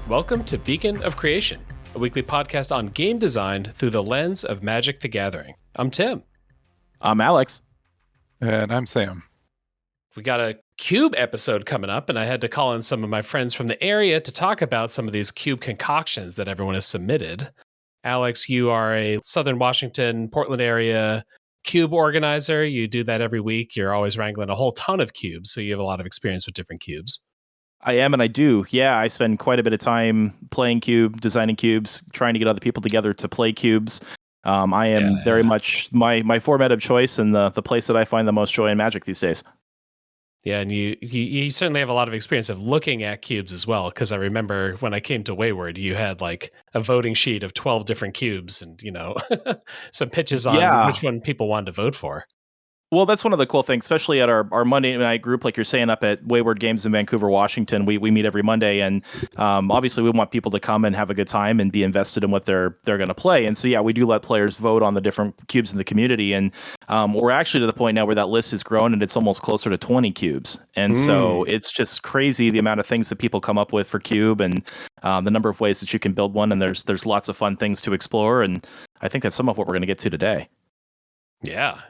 Welcome to Beacon of Creation, a weekly podcast on game design through the lens of Magic the Gathering. I'm Tim. I'm Alex. And I'm Sam. We got a cube episode coming up, and I had to call in some of my friends from the area to talk about some of these cube concoctions that everyone has submitted. Alex, you are a Southern Washington, Portland area cube organizer. You do that every week. You're always wrangling a whole ton of cubes, so you have a lot of experience with different cubes. I am, and I do. Yeah, I spend quite a bit of time playing cube, designing cubes, trying to get other people together to play cubes. I am very much my format of choice and the place that I find the most joy in Magic these days. Yeah, and you certainly have a lot of experience of looking at cubes as well, because I remember when I came to Wayward, you had like a voting sheet of 12 different cubes and, some pitches on which one people wanted to vote for. Well, that's one of the cool things, especially at our Monday night group, like you're saying, up at Wayward Games in Vancouver, Washington. We meet every Monday, and obviously we want people to come and have a good time and be invested in what they're going to play. And so, yeah, we do let players vote on the different cubes in the community. And we're actually to the point now where that list has grown, and it's almost closer to 20 cubes. And so it's just crazy the amount of things that people come up with for cube and the number of ways that you can build one. And there's lots of fun things to explore. And I think that's some of what we're going to get to today. Yeah.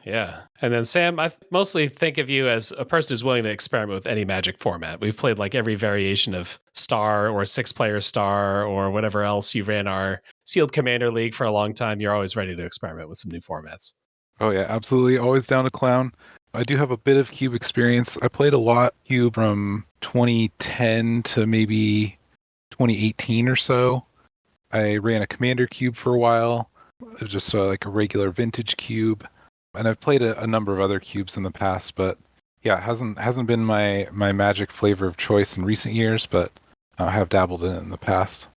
And then Sam, I mostly think of you as a person who's willing to experiment with any Magic format. We've played like every variation of Star or 6-player Star or whatever else. You ran our Sealed Commander League for a long time. You're always ready to experiment with some new formats. Oh yeah, absolutely. Always down to clown. I do have a bit of cube experience. I played a lot cube from 2010 to maybe 2018 or so. I ran a Commander cube for a while, just like a regular vintage cube. And I've played a number of other cubes in the past, but yeah, it hasn't been my Magic flavor of choice in recent years, but I have dabbled in it in the past.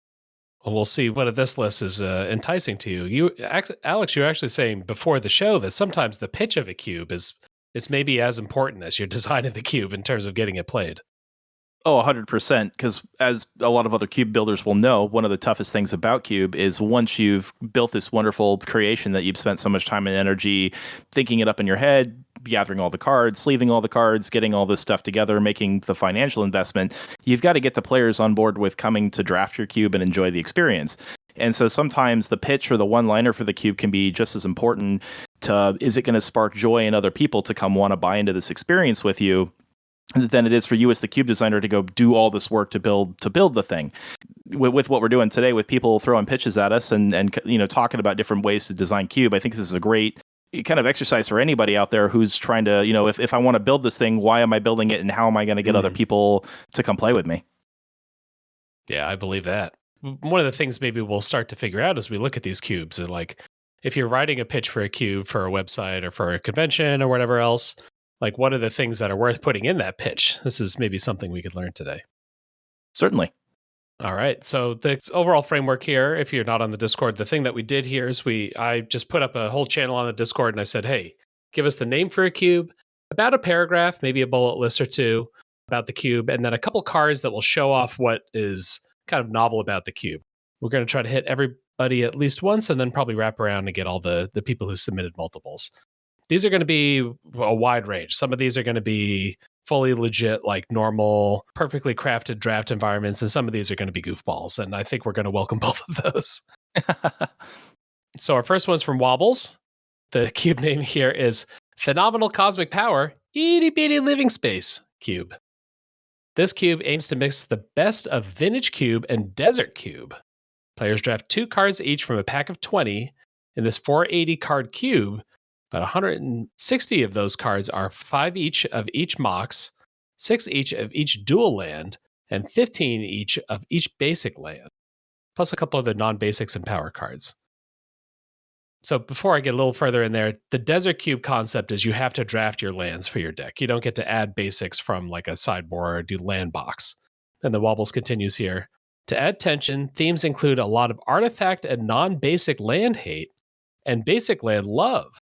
Well, we'll see what of this list is enticing to you. Alex, you were actually saying before the show that sometimes the pitch of a cube is maybe as important as your design of the cube in terms of getting it played. Oh, 100%. Because as a lot of other cube builders will know, one of the toughest things about cube is once you've built this wonderful creation that you've spent so much time and energy thinking it up in your head, gathering all the cards, sleeving all the cards, getting all this stuff together, making the financial investment, you've got to get the players on board with coming to draft your cube and enjoy the experience. And so sometimes the pitch or the one-liner for the cube can be just as important to, is it going to spark joy in other people to come want to buy into this experience with you, than it is for you as the cube designer to go do all this work to build the thing. With what we're doing today, with people throwing pitches at us and talking about different ways to design cube, I think this is a great kind of exercise for anybody out there who's trying to, if I want to build this thing, why am I building it, and how am I going to get other people to come play with me? Yeah, I believe that. One of the things maybe we'll start to figure out as we look at these cubes is like, if you're writing a pitch for a cube for a website or for a convention or whatever else, like, what are the things that are worth putting in that pitch? This is maybe something we could learn today. Certainly. All right. So the overall framework here, if you're not on the Discord, the thing that we did here is I just put up a whole channel on the Discord and I said, hey, give us the name for a cube, about a paragraph, maybe a bullet list or two about the cube, and then a couple cards that will show off what is kind of novel about the cube. We're going to try to hit everybody at least once and then probably wrap around and get all the people who submitted multiples. These are going to be a wide range. Some of these are going to be fully legit, like normal, perfectly crafted draft environments, and some of these are going to be goofballs. And I think we're going to welcome both of those. So our first one's from Wobbles. The cube name here is Phenomenal Cosmic Power, Itty Bitty Living Space Cube. This cube aims to mix the best of Vintage Cube and Desert Cube. Players draft 2 cards each from a pack of 20 in this 480 card cube. But 160 of those cards are 5 each of each Mox, 6 each of each dual land, and 15 each of each basic land, plus a couple of the non-basics and power cards. So before I get a little further in there, the Desert Cube concept is you have to draft your lands for your deck. You don't get to add basics from like a sideboard or do land box. And the Wobbles continues here. To add tension, themes include a lot of artifact and non-basic land hate and basic land love.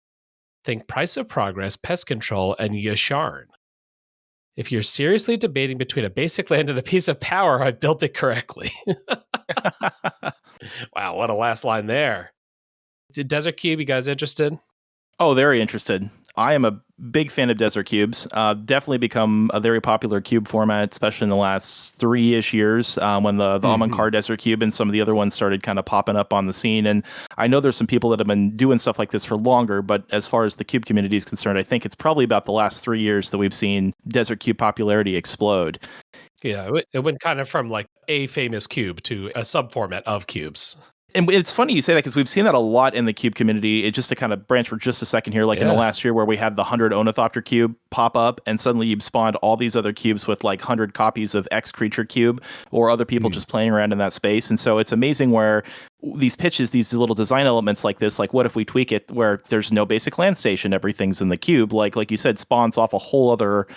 Think Price of Progress, Pest Control, and Yasharn. If you're seriously debating between a basic land and a piece of power, I built it correctly. Wow, what a last line there. Desert Cube, you guys interested? Oh, very interested. I am a big fan of desert cubes. Definitely become a very popular cube format, especially in the last 3-ish years when the Amankar Desert Cube and some of the other ones started kind of popping up on the scene. And I know there's some people that have been doing stuff like this for longer, but as far as the cube community is concerned, I think it's probably about the last 3 years that we've seen desert cube popularity explode. Yeah, it went kind of from like a famous cube to a subformat of cubes. And it's funny you say that because we've seen that a lot in the cube community. It just to kind of branch for just a second here, like in the last year where we had the 100 Ornithopter cube pop up and suddenly you've spawned all these other cubes with like 100 copies of X creature cube or other people just playing around in that space. And so it's amazing where these pitches, these little design elements like this, like what if we tweak it where there's no basic land station, everything's in the cube, like you said, spawns off a whole other,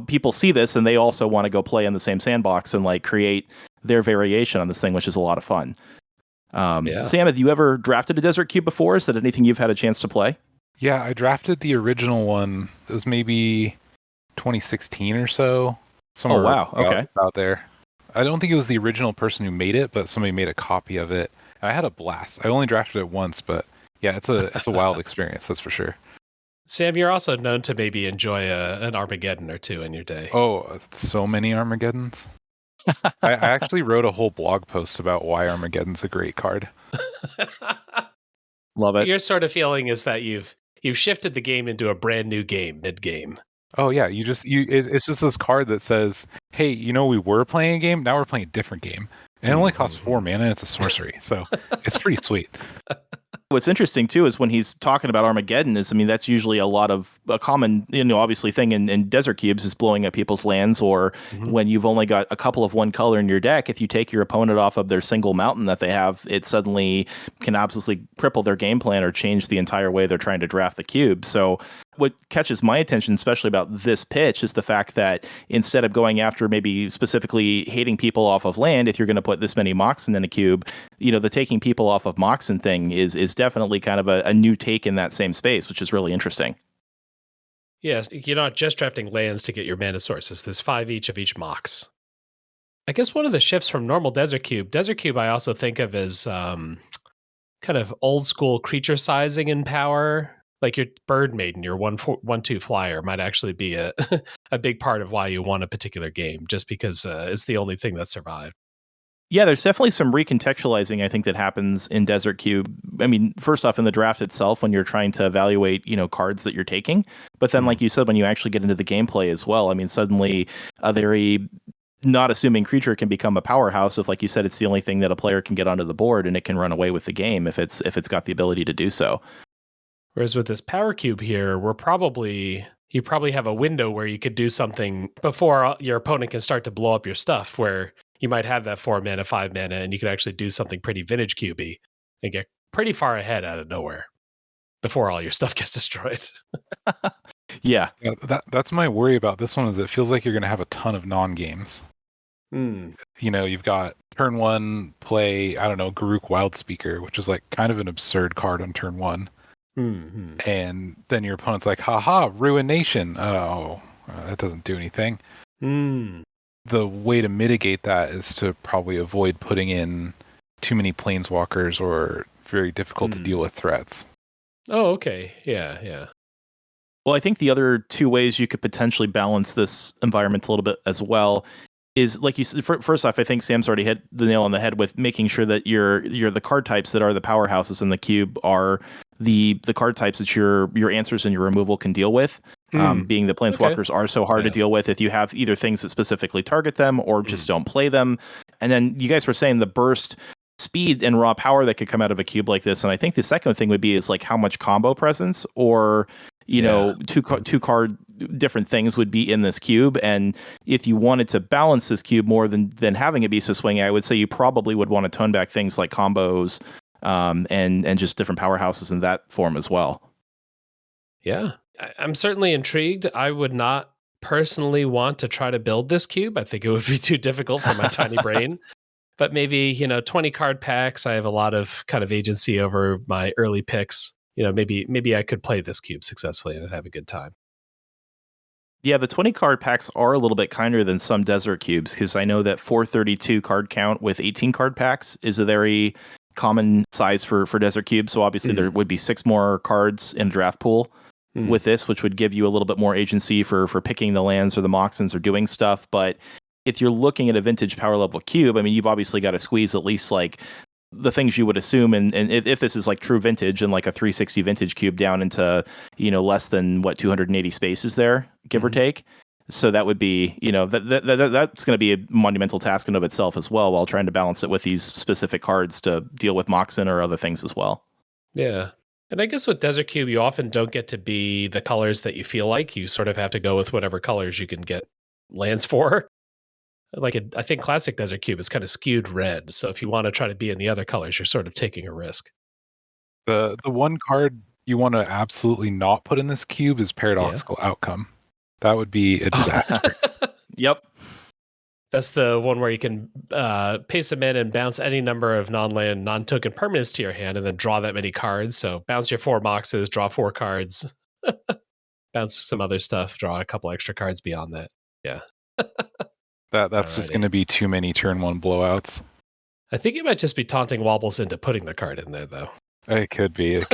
people see this and they also want to go play in the same sandbox and like create their variation on this thing, which is a lot of fun. Sam, have you ever drafted a desert cube before? Is that anything you've had a chance to play? Yeah, I drafted the original one. It was maybe 2016 or so. Somewhere oh, wow. Okay. Out there. I don't think it was the original person who made it, but somebody made a copy of it. And I had a blast. I only drafted it once, but yeah, it's a wild experience, that's for sure. Sam, you're also known to maybe enjoy an Armageddon or two in your day. Oh, so many Armageddons. I actually wrote a whole blog post about why Armageddon's a great card. Love it. Your sort of feeling is that you've shifted the game into a brand new game mid-game. Oh yeah, it's just this card that says, "Hey, we were playing a game, now we're playing a different game." And it only costs 4 mana and it's a sorcery. So it's pretty sweet. What's interesting too is when he's talking about Armageddon that's usually a common, obviously thing in desert cubes is blowing up people's lands or when you've only got a couple of one color in your deck, if you take your opponent off of their single mountain that they have, it suddenly can absolutely cripple their game plan or change the entire way they're trying to draft the cube. So what catches my attention, especially about this pitch, is the fact that instead of going after maybe specifically hating people off of land, if you're going to put this many Moxen in a cube, the taking people off of Moxen thing is definitely kind of a new take in that same space, which is really interesting. Yes, you're not just drafting lands to get your mana sources. There's 5 each of each Mox. I guess one of the shifts from normal Desert Cube I also think of as kind of old school creature sizing and power. Like your Bird Maiden, your 1/2 flyer might actually be a a big part of why you won a particular game, just because it's the only thing that survived. Yeah, there's definitely some recontextualizing, I think, that happens in Desert Cube. First off, in the draft itself, when you're trying to evaluate, cards that you're taking. But then, like you said, when you actually get into the gameplay as well, suddenly a very not assuming creature can become a powerhouse if, like you said, it's the only thing that a player can get onto the board and it can run away with the game if it's got the ability to do so. Whereas with this power cube here, you probably have a window where you could do something before your opponent can start to blow up your stuff, where you might have that 4 mana, 5 mana, and you could actually do something pretty vintage cubey and get pretty far ahead out of nowhere before all your stuff gets destroyed. Yeah. That's my worry about this one is it feels like you're going to have a ton of non-games. You've got turn 1 play, I don't know, Garruk Wildspeaker, which is like kind of an absurd card on turn 1. And then your opponent's like, haha, Ruination. Oh, that doesn't do anything. The way to mitigate that is to probably avoid putting in too many planeswalkers or very difficult to deal with threats. Oh, okay. Yeah. Well, I think the other 2 ways you could potentially balance this environment a little bit as well is, like you said, first off, I think Sam's already hit the nail on the head with making sure that the card types that are the powerhouses in the cube are the card types that your answers and your removal can deal with. Being the planeswalkers are so hard to deal with if you have either things that specifically target them or just don't play them. And then you guys were saying the burst speed and raw power that could come out of a cube like this. And I think the second thing would be is like how much combo presence or two card different things would be in this cube. And if you wanted to balance this cube more than having it be so swingy, I would say you probably would want to tone back things like combos and just different powerhouses in that form as well. Yeah, I'm certainly intrigued. I would not personally want to try to build this cube. I think it would be too difficult for my tiny brain. But maybe, 20 card packs, I have a lot of kind of agency over my early picks. Maybe I could play this cube successfully and have a good time. Yeah, the 20 card packs are a little bit kinder than some desert cubes because I know that 432 card count with 18 card packs is a very common size for Desert Cube. So obviously there would be 6 more cards in a draft pool with this, which would give you a little bit more agency for picking the lands or the moxins or doing stuff. But if you're looking at a vintage power level cube, I mean, you've obviously got to squeeze at least like the things you would assume, and if this is like true vintage and like a 360 vintage cube down into, less than 280 spaces there, give or take. So that would be, that's going to be a monumental task in of itself as well, while trying to balance it with these specific cards to deal with Moxen or other things as well. Yeah. And I guess with Desert Cube, you often don't get to be the colors that you feel like. You sort of have to go with whatever colors you can get lands for. I think Classic Desert Cube is kind of skewed red. So if you want to try to be in the other colors, you're sort of taking a risk. The one card you want to absolutely not put in this cube is Paradoxical Outcome. That would be a disaster. Yep. That's the one where you can pay some in and bounce any number of non-land, non-token permanents to your hand and then draw that many cards. So bounce your 4 boxes, draw 4 cards, bounce some other stuff, draw a couple extra cards beyond that. Yeah. That's just going to be too many turn 1 blowouts. I think it might just be taunting Wobbles into putting the card in there, though. It could be.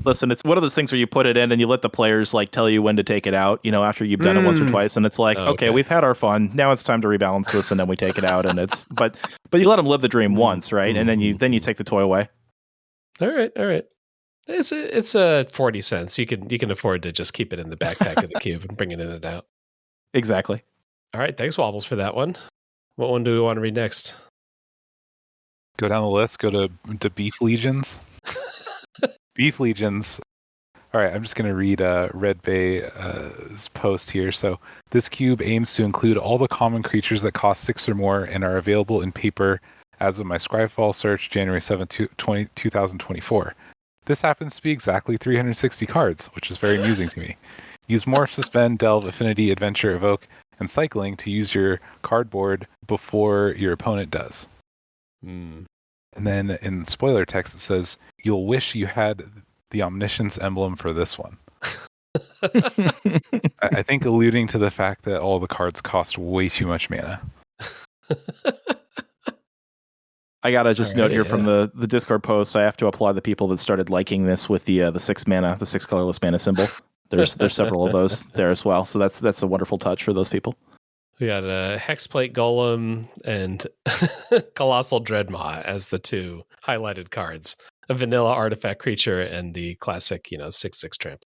Listen, it's one of those things where you put it in and you let the players like tell you when to take it out, after you've done it once or twice, and it's like, okay, we've had our fun. Now it's time to rebalance this, and then we take it out, and it's but you let them live the dream once, right? And then you take the toy away. All right. It's 40 cents. You can afford to just keep it in the backpack of the cube and bring it in and out. Exactly. All right, thanks Wobbles for that one. What one do we want to read next? Go down the list. Go to Beef Legions. Beef Legions. All right, I'm just going to read Red Bay's post here. So this cube aims to include all the common creatures that cost 6 or more and are available in paper as of my Scryfall search, January 7th, 2024. This happens to be exactly 360 cards, which is very amusing to me. Use Morph, Suspend, Delve, Affinity, Adventure, Evoke, and Cycling to use your cardboard before your opponent does. And then in spoiler text, it says, you'll wish you had the Omniscience emblem for this one. I think alluding to the fact that all the cards cost way too much mana. I gotta just note here from the Discord post, I have to applaud the people that started liking this with the 6 mana, the 6 colorless mana symbol. There's several of those there as well, so that's a wonderful touch for those people. We got a Hexplate Golem and Colossal Dreadmaw as the 2 highlighted cards. A vanilla artifact creature and the classic, 6/6 tramp.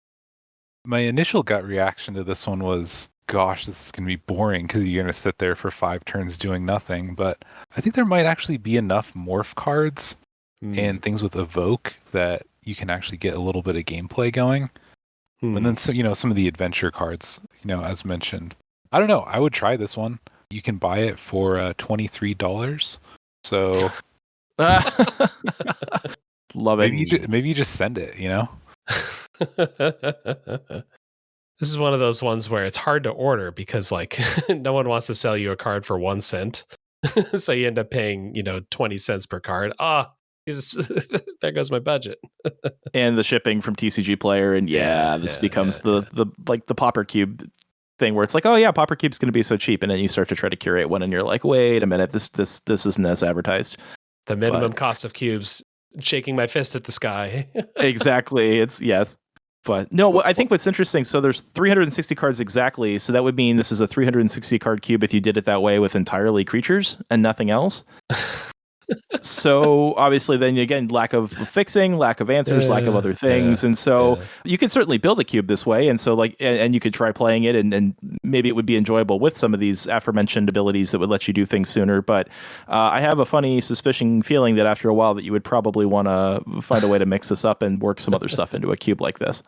My initial gut reaction to this one was, gosh, this is going to be boring because you're going to sit there for 5 turns doing nothing. But I think there might actually be enough morph cards and things with Evoke that you can actually get a little bit of gameplay going. And then, some of the adventure cards, as mentioned. I don't know. I would try this one. You can buy it for $23. So love it. Maybe you just send it, This is one of those ones where it's hard to order because no one wants to sell you a card for 1 cent. So you end up paying, 20 cents per card. There goes my budget. And the shipping from TCG Player, and this becomes the Pauper Cube thing where it's like, oh yeah, Pauper Cube's going to be so cheap, and then you start to try to curate one, and you're like, wait a minute, this isn't as advertised. The minimum cost of cubes, shaking my fist at the sky. Exactly. Yes. But no, I think what's interesting, so there's 360 cards exactly, so that would mean this is a 360 card cube if you did it that way with entirely creatures and nothing else. So obviously then again, lack of fixing, lack of answers, lack of other things. And so you can certainly build a cube this way. And so and you could try playing it and maybe it would be enjoyable with some of these aforementioned abilities that would let you do things sooner. But I have a funny feeling that after a while that you would probably want to find a way to mix this up and work some other stuff into a cube like this.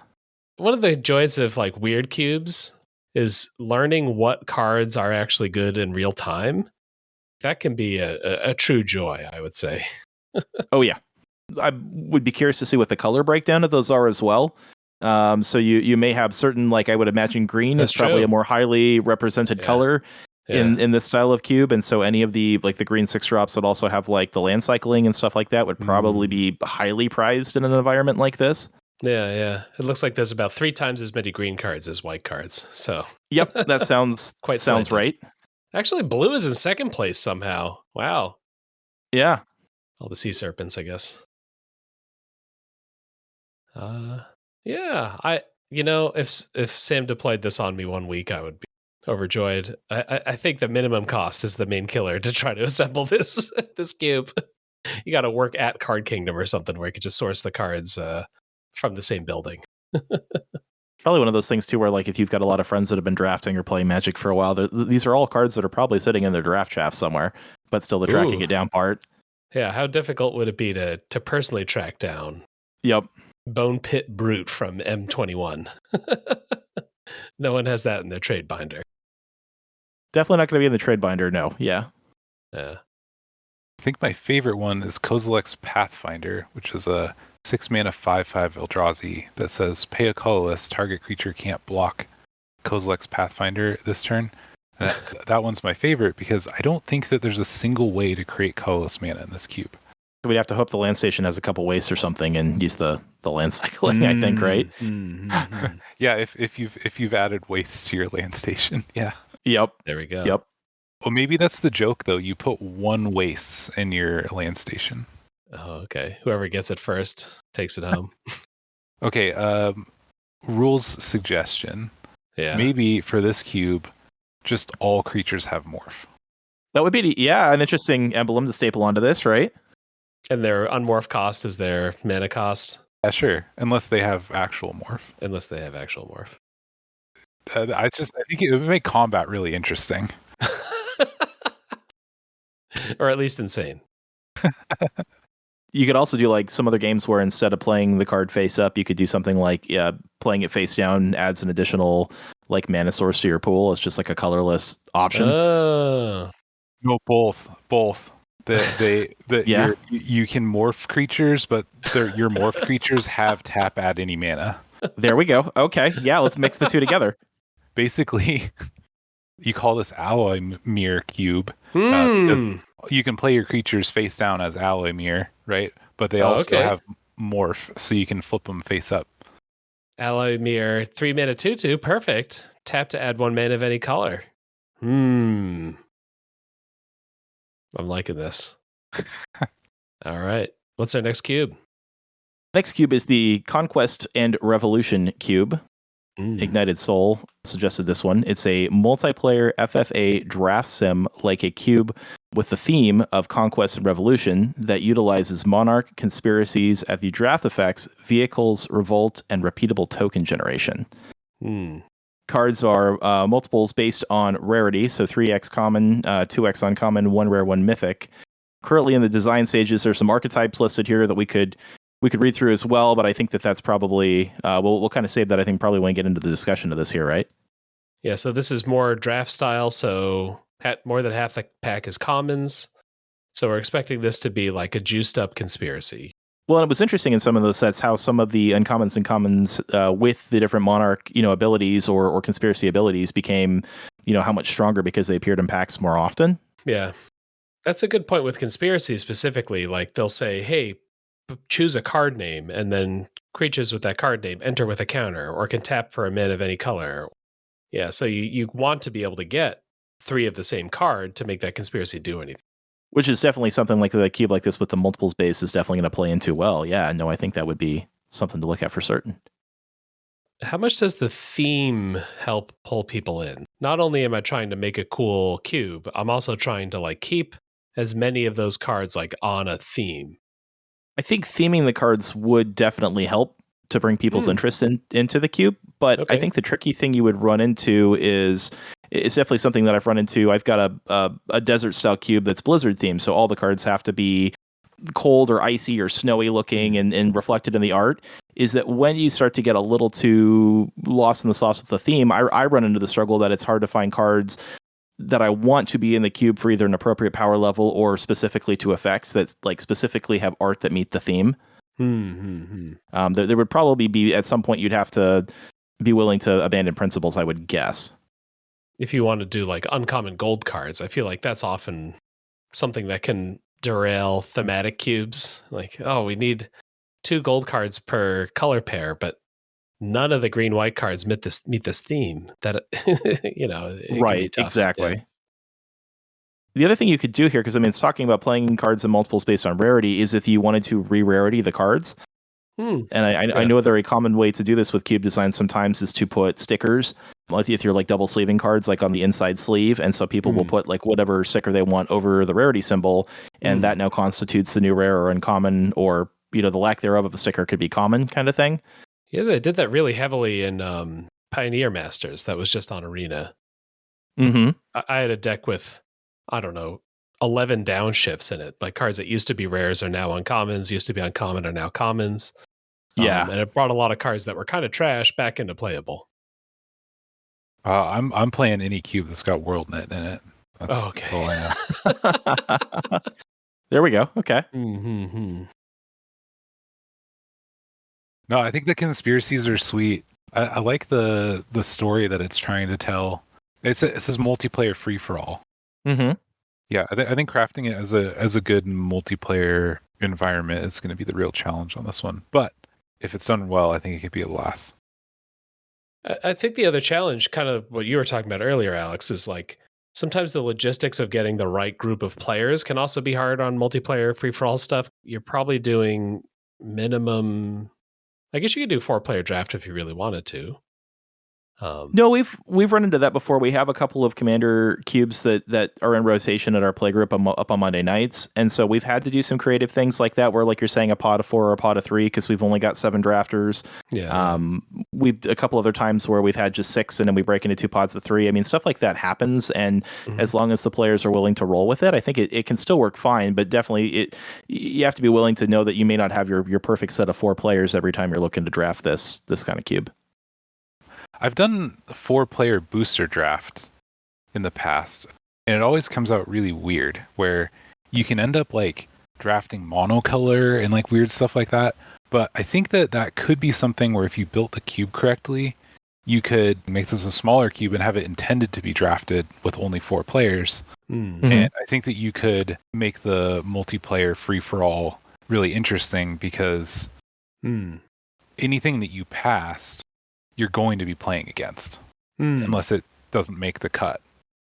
One of the joys of weird cubes is learning what cards are actually good in real time. That can be a true joy, I would say. Oh, yeah. I would be curious to see what the color breakdown of those are as well. So you may have certain, I would imagine green is probably a more highly represented color in this style of cube. And so any of the the green 6-drops that also have the land cycling and stuff like that would probably be highly prized in an environment like this. Yeah. It looks like there's about 3 times as many green cards as white cards. So yep, that sounds sounds right. Actually, blue is in second place somehow. Wow. Yeah. All the sea serpents, I guess. Yeah, if Sam deployed this on me 1 week, I would be overjoyed. I think the minimum cost is the main killer to try to assemble this cube. You got to work at Card Kingdom or something where you could just source the cards from the same building. Probably one of those things too, where like if you've got a lot of friends that have been drafting or playing Magic for a while, these are all cards that are probably sitting in their draft shaft somewhere, but still the tracking it down part. Yeah, how difficult would it be to personally track down? Yep. Bone Pit Brute from M21. No one has that in their trade binder. Definitely not going to be in the trade binder. No. Yeah. Yeah. I think my favorite one is Kozilek's Pathfinder, which is a 6-mana 5/5 Eldrazi that says pay a colorless, target creature can't block Kozilek's Pathfinder this turn. And that one's my favorite because I don't think that there's a single way to create colorless mana in this cube. So we'd have to hope the land station has a couple wastes or something and use the land cycling, I think, right? Mm-hmm. Yeah, if you've added wastes to your land station. Yeah. Yep. There we go. Yep. Well, maybe that's the joke, though. You put 1 waste in your land station. Oh, okay. Whoever gets it first takes it home. Okay, rules suggestion. Yeah. Maybe for this cube, just all creatures have morph. That would be, an interesting emblem to staple onto this, right? And their unmorph cost is their mana cost. Yeah, sure. Unless they have actual morph. Unless they have actual morph. I think it would make combat really interesting. Or at least insane. You could also do like some other games where instead of playing the card face up, you could do something like playing it face down adds an additional like mana source to your pool. It's just like a colorless option. Oh. No, both. Yeah. You can morph creatures, but your morphed creatures have tap at any mana. There we go. Okay, yeah, let's mix the two together. Basically, you call this alloy mirror cube because you can play your creatures face down as alloy mirror, right? But they also have morph, so you can flip them face up. Alloy mirror, 3 mana 2/2, perfect. Tap to add 1 mana of any color. I'm liking this. All right. What's our next cube? Next cube is the Conquest and Revolution cube. Ignited Soul suggested this one. It's a multiplayer FFA draft sim like a cube with the theme of Conquest and Revolution that utilizes Monarch, conspiracies at the draft effects, vehicles, revolt, and repeatable token generation. Cards are multiples based on rarity, so 3x common, 2x uncommon, 1 rare, 1 mythic. Currently in the design stages, there's some archetypes listed here that we could read through as well, but I think that's probably we'll kind of save that. I think probably when we get into the discussion of this here, right? Yeah, so this is more draft style, so more than half the pack is commons. So we're expecting this to be like a juiced up conspiracy. Well, it was interesting in some of those sets how some of the uncommons and commons with the different monarch, abilities or conspiracy abilities became, how much stronger because they appeared in packs more often. Yeah, that's a good point with conspiracy specifically. Like they'll say, hey, choose a card name, and then creatures with that card name enter with a counter or can tap for a mana of any color. Yeah, so you want to be able to get 3 of the same card to make that conspiracy do anything. Which is definitely something like the cube like this with the multiples base is definitely going to play into well. Yeah, no, I think that would be something to look at for certain. How much does the theme help pull people in? Not only am I trying to make a cool cube, I'm also trying to like keep as many of those cards like on a theme. I think theming the cards would definitely help to bring people's interest into the cube. But I think the tricky thing you would run into is it's definitely something that I've run into. I've got a desert style cube that's Blizzard themed. So all the cards have to be cold or icy or snowy looking and reflected in the art. Is that when you start to get a little too lost in the sauce with the theme, I run into the struggle that it's hard to find cards that I want to be in the cube for either an appropriate power level or specifically to effects that like specifically have art that meet the theme. There would probably be at some point you'd have to be willing to abandon principles, I would guess. If you want to do like uncommon gold cards, I feel like that's often something that can derail thematic cubes. Like, oh, we need 2 gold cards per color pair, but none of the green-white cards meet this theme. That it right, exactly. The other thing you could do here, because I mean, it's talking about playing cards in multiples based on rarity, is if you wanted to re-rarity the cards. And I know a very common way to do this with cube design sometimes is to put stickers, like if you're like double sleeving cards, like on the inside sleeve. And so people will put like whatever sticker they want over the rarity symbol. And that now constitutes the new rare or uncommon, or, you know, the lack thereof of a sticker could be common kind of thing. Yeah, they did that really heavily in Pioneer Masters. That was just on Arena. Mm-hmm. I had a deck with, I don't know, 11 downshifts in it. Like cards that used to be rares are now uncommons, used to be uncommon are now commons. Yeah. And it brought a lot of cards that were kind of trash back into playable. I'm playing any cube that's got WorldNet in it. That's all I know. There we go. Okay. Mm-hmm. No, I think the conspiracies are sweet. I like the story that it's trying to tell. It says multiplayer free for all. Mm-hmm. Yeah, I think crafting it as a good multiplayer environment is going to be the real challenge on this one. But if it's done well, I think it could be a blast. I think the other challenge, kind of what you were talking about earlier, Alex, is like sometimes the logistics of getting the right group of players can also be hard on multiplayer free-for-all stuff. You're probably doing minimum, I guess you could do 4-player draft if you really wanted to. No, we've run into that before. We have a couple of commander cubes that are in rotation at our playgroup up on Monday nights, and so we've had to do some creative things like that, where like you're saying a pod of 4 or a pod of 3, because we've only got 7 drafters. Yeah. We've a couple other times where we've had just 6, and then we break into 2 pods of 3. I mean, stuff like that happens, and as long as the players are willing to roll with it, I think it can still work fine. But definitely, you have to be willing to know that you may not have your perfect set of 4 players every time you're looking to draft this kind of cube. I've done a 4-player booster draft in the past, and it always comes out really weird, where you can end up like drafting monocolor and like weird stuff like that. But I think that could be something where if you built the cube correctly, you could make this a smaller cube and have it intended to be drafted with only 4 players. And I think that you could make the multiplayer free-for-all really interesting, because anything that you passed, you're going to be playing against, unless it doesn't make the cut.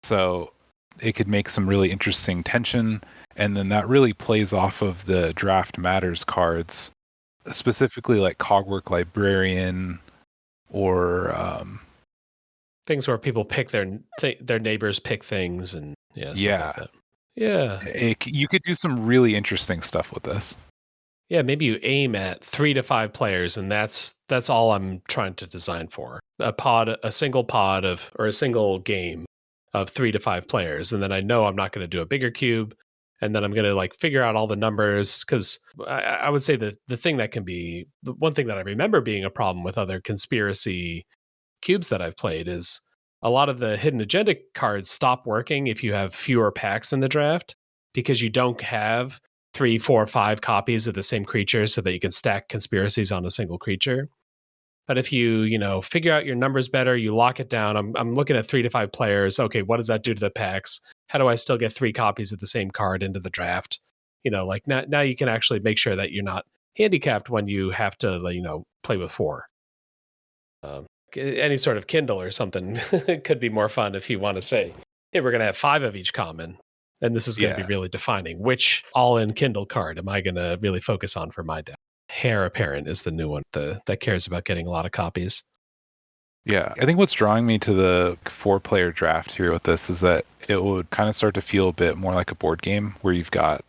So it could make some really interesting tension, and then that really plays off of the Draft Matters cards, specifically like Cogwork Librarian, or things where people pick their neighbors pick things, and stuff like that. Yeah. You could do some really interesting stuff with this. Yeah, maybe you aim at 3 to 5 players, and that's all I'm trying to design for. A single pod or a single game of 3 to 5 players, and then I know I'm not going to do a bigger cube, and then I'm going to like figure out all the numbers, because I would say that the thing that can be the one thing that I remember being a problem with other conspiracy cubes that I've played is a lot of the hidden agenda cards stop working if you have fewer packs in the draft, because you don't have 3, 4, 5 copies of the same creature so that you can stack conspiracies on a single creature. But if you figure out your numbers better, you lock it down. I'm looking at 3 to 5 players. Okay, what does that do to the packs? How do I still get 3 copies of the same card into the draft? Like now you can actually make sure that you're not handicapped when you have to, play with 4. Any sort of Kindle or something could be more fun if you want to say, hey, we're going to have 5 of each common. And this is going to be really defining. Which all-in Kindle card am I going to really focus on for my deck? Heir Apparent is the new one that cares about getting a lot of copies. Yeah, I think what's drawing me to the 4-player draft here with this is that it would kind of start to feel a bit more like a board game, where you've got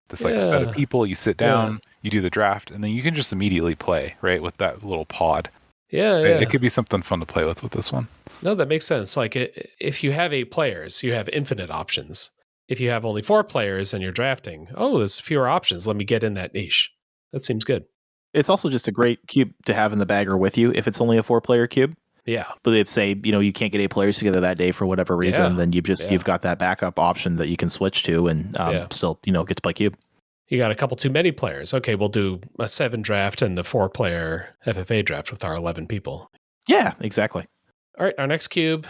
this like set of people, you sit down, you do the draft, and then you can just immediately play, right, with that little pod. Yeah. It could be something fun to play with this one. No, that makes sense. Like if you have 8 players, you have infinite options. If you have only 4 players and you're drafting, there's fewer options. Let me get in that niche. That seems good. It's also just a great cube to have in the bag or with you if it's only a 4-player cube. Yeah. But if say, you can't get 8 players together that day for whatever reason, then you've got that backup option that you can switch to and still, get to play cube. You got a couple too many players. Okay, we'll do a 7 draft and the 4-player FFA draft with our 11 people. Yeah, exactly. All right, our next cube,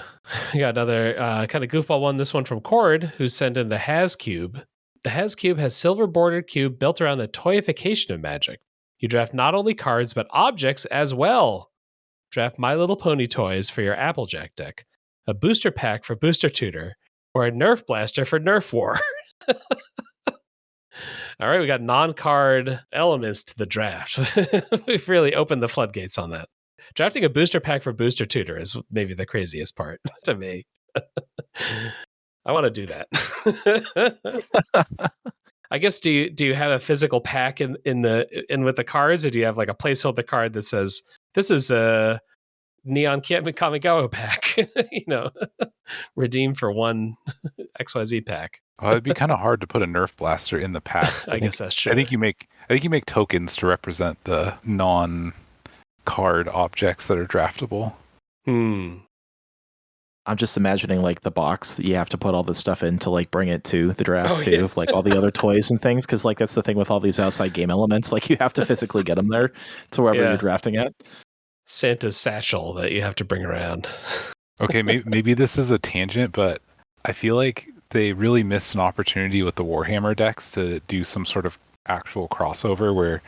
we got another kind of goofball one. This one from Cord, who sent in the Has Cube. The Has Cube has silver bordered cube built around the toyification of magic. You draft not only cards, but objects as well. Draft My Little Pony toys for your Applejack deck, a booster pack for Booster Tutor, or a Nerf blaster for Nerf War. All right, we got non-card elements to the draft. We've really opened the floodgates on that. Drafting a booster pack for Booster Tutor is maybe the craziest part to me. I want to do that. I guess do you have a physical pack in with the cards, or do you have like a placeholder card that says this is a Neon Kamigawa pack? Redeem for one XYZ pack. It'd be kind of hard to put a Nerf blaster in the packs. I guess that's true. I think you make tokens to represent the non-card objects that are draftable. I'm just imagining like the box that you have to put all this stuff in to like bring it to the draft too, of like all the other toys and things, because like that's the thing with all these outside game elements. Like you have to physically get them there to wherever you're drafting at. Santa's satchel that you have to bring around. Okay, maybe this is a tangent, but I feel like they really missed an opportunity with the Warhammer decks to do some sort of actual crossover where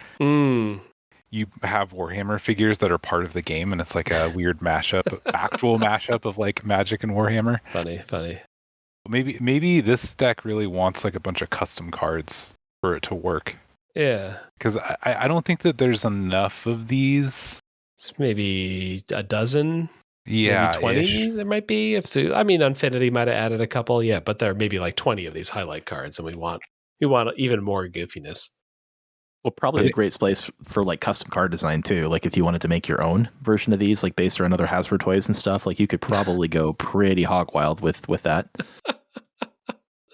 you have Warhammer figures that are part of the game, and it's like a weird mashup, actual mashup of like Magic and Warhammer. Funny. Maybe this deck really wants like a bunch of custom cards for it to work. Yeah. Because I don't think that there's enough of these. It's maybe a dozen. Yeah, maybe 20 there might be. Infinity might have added a couple. Yeah, but there are maybe like 20 of these highlight cards, and we want even more goofiness. Well, probably a great place for like custom card design too. Like if you wanted to make your own version of these, like based around other Hasbro toys and stuff, like you could probably go pretty hog wild with that.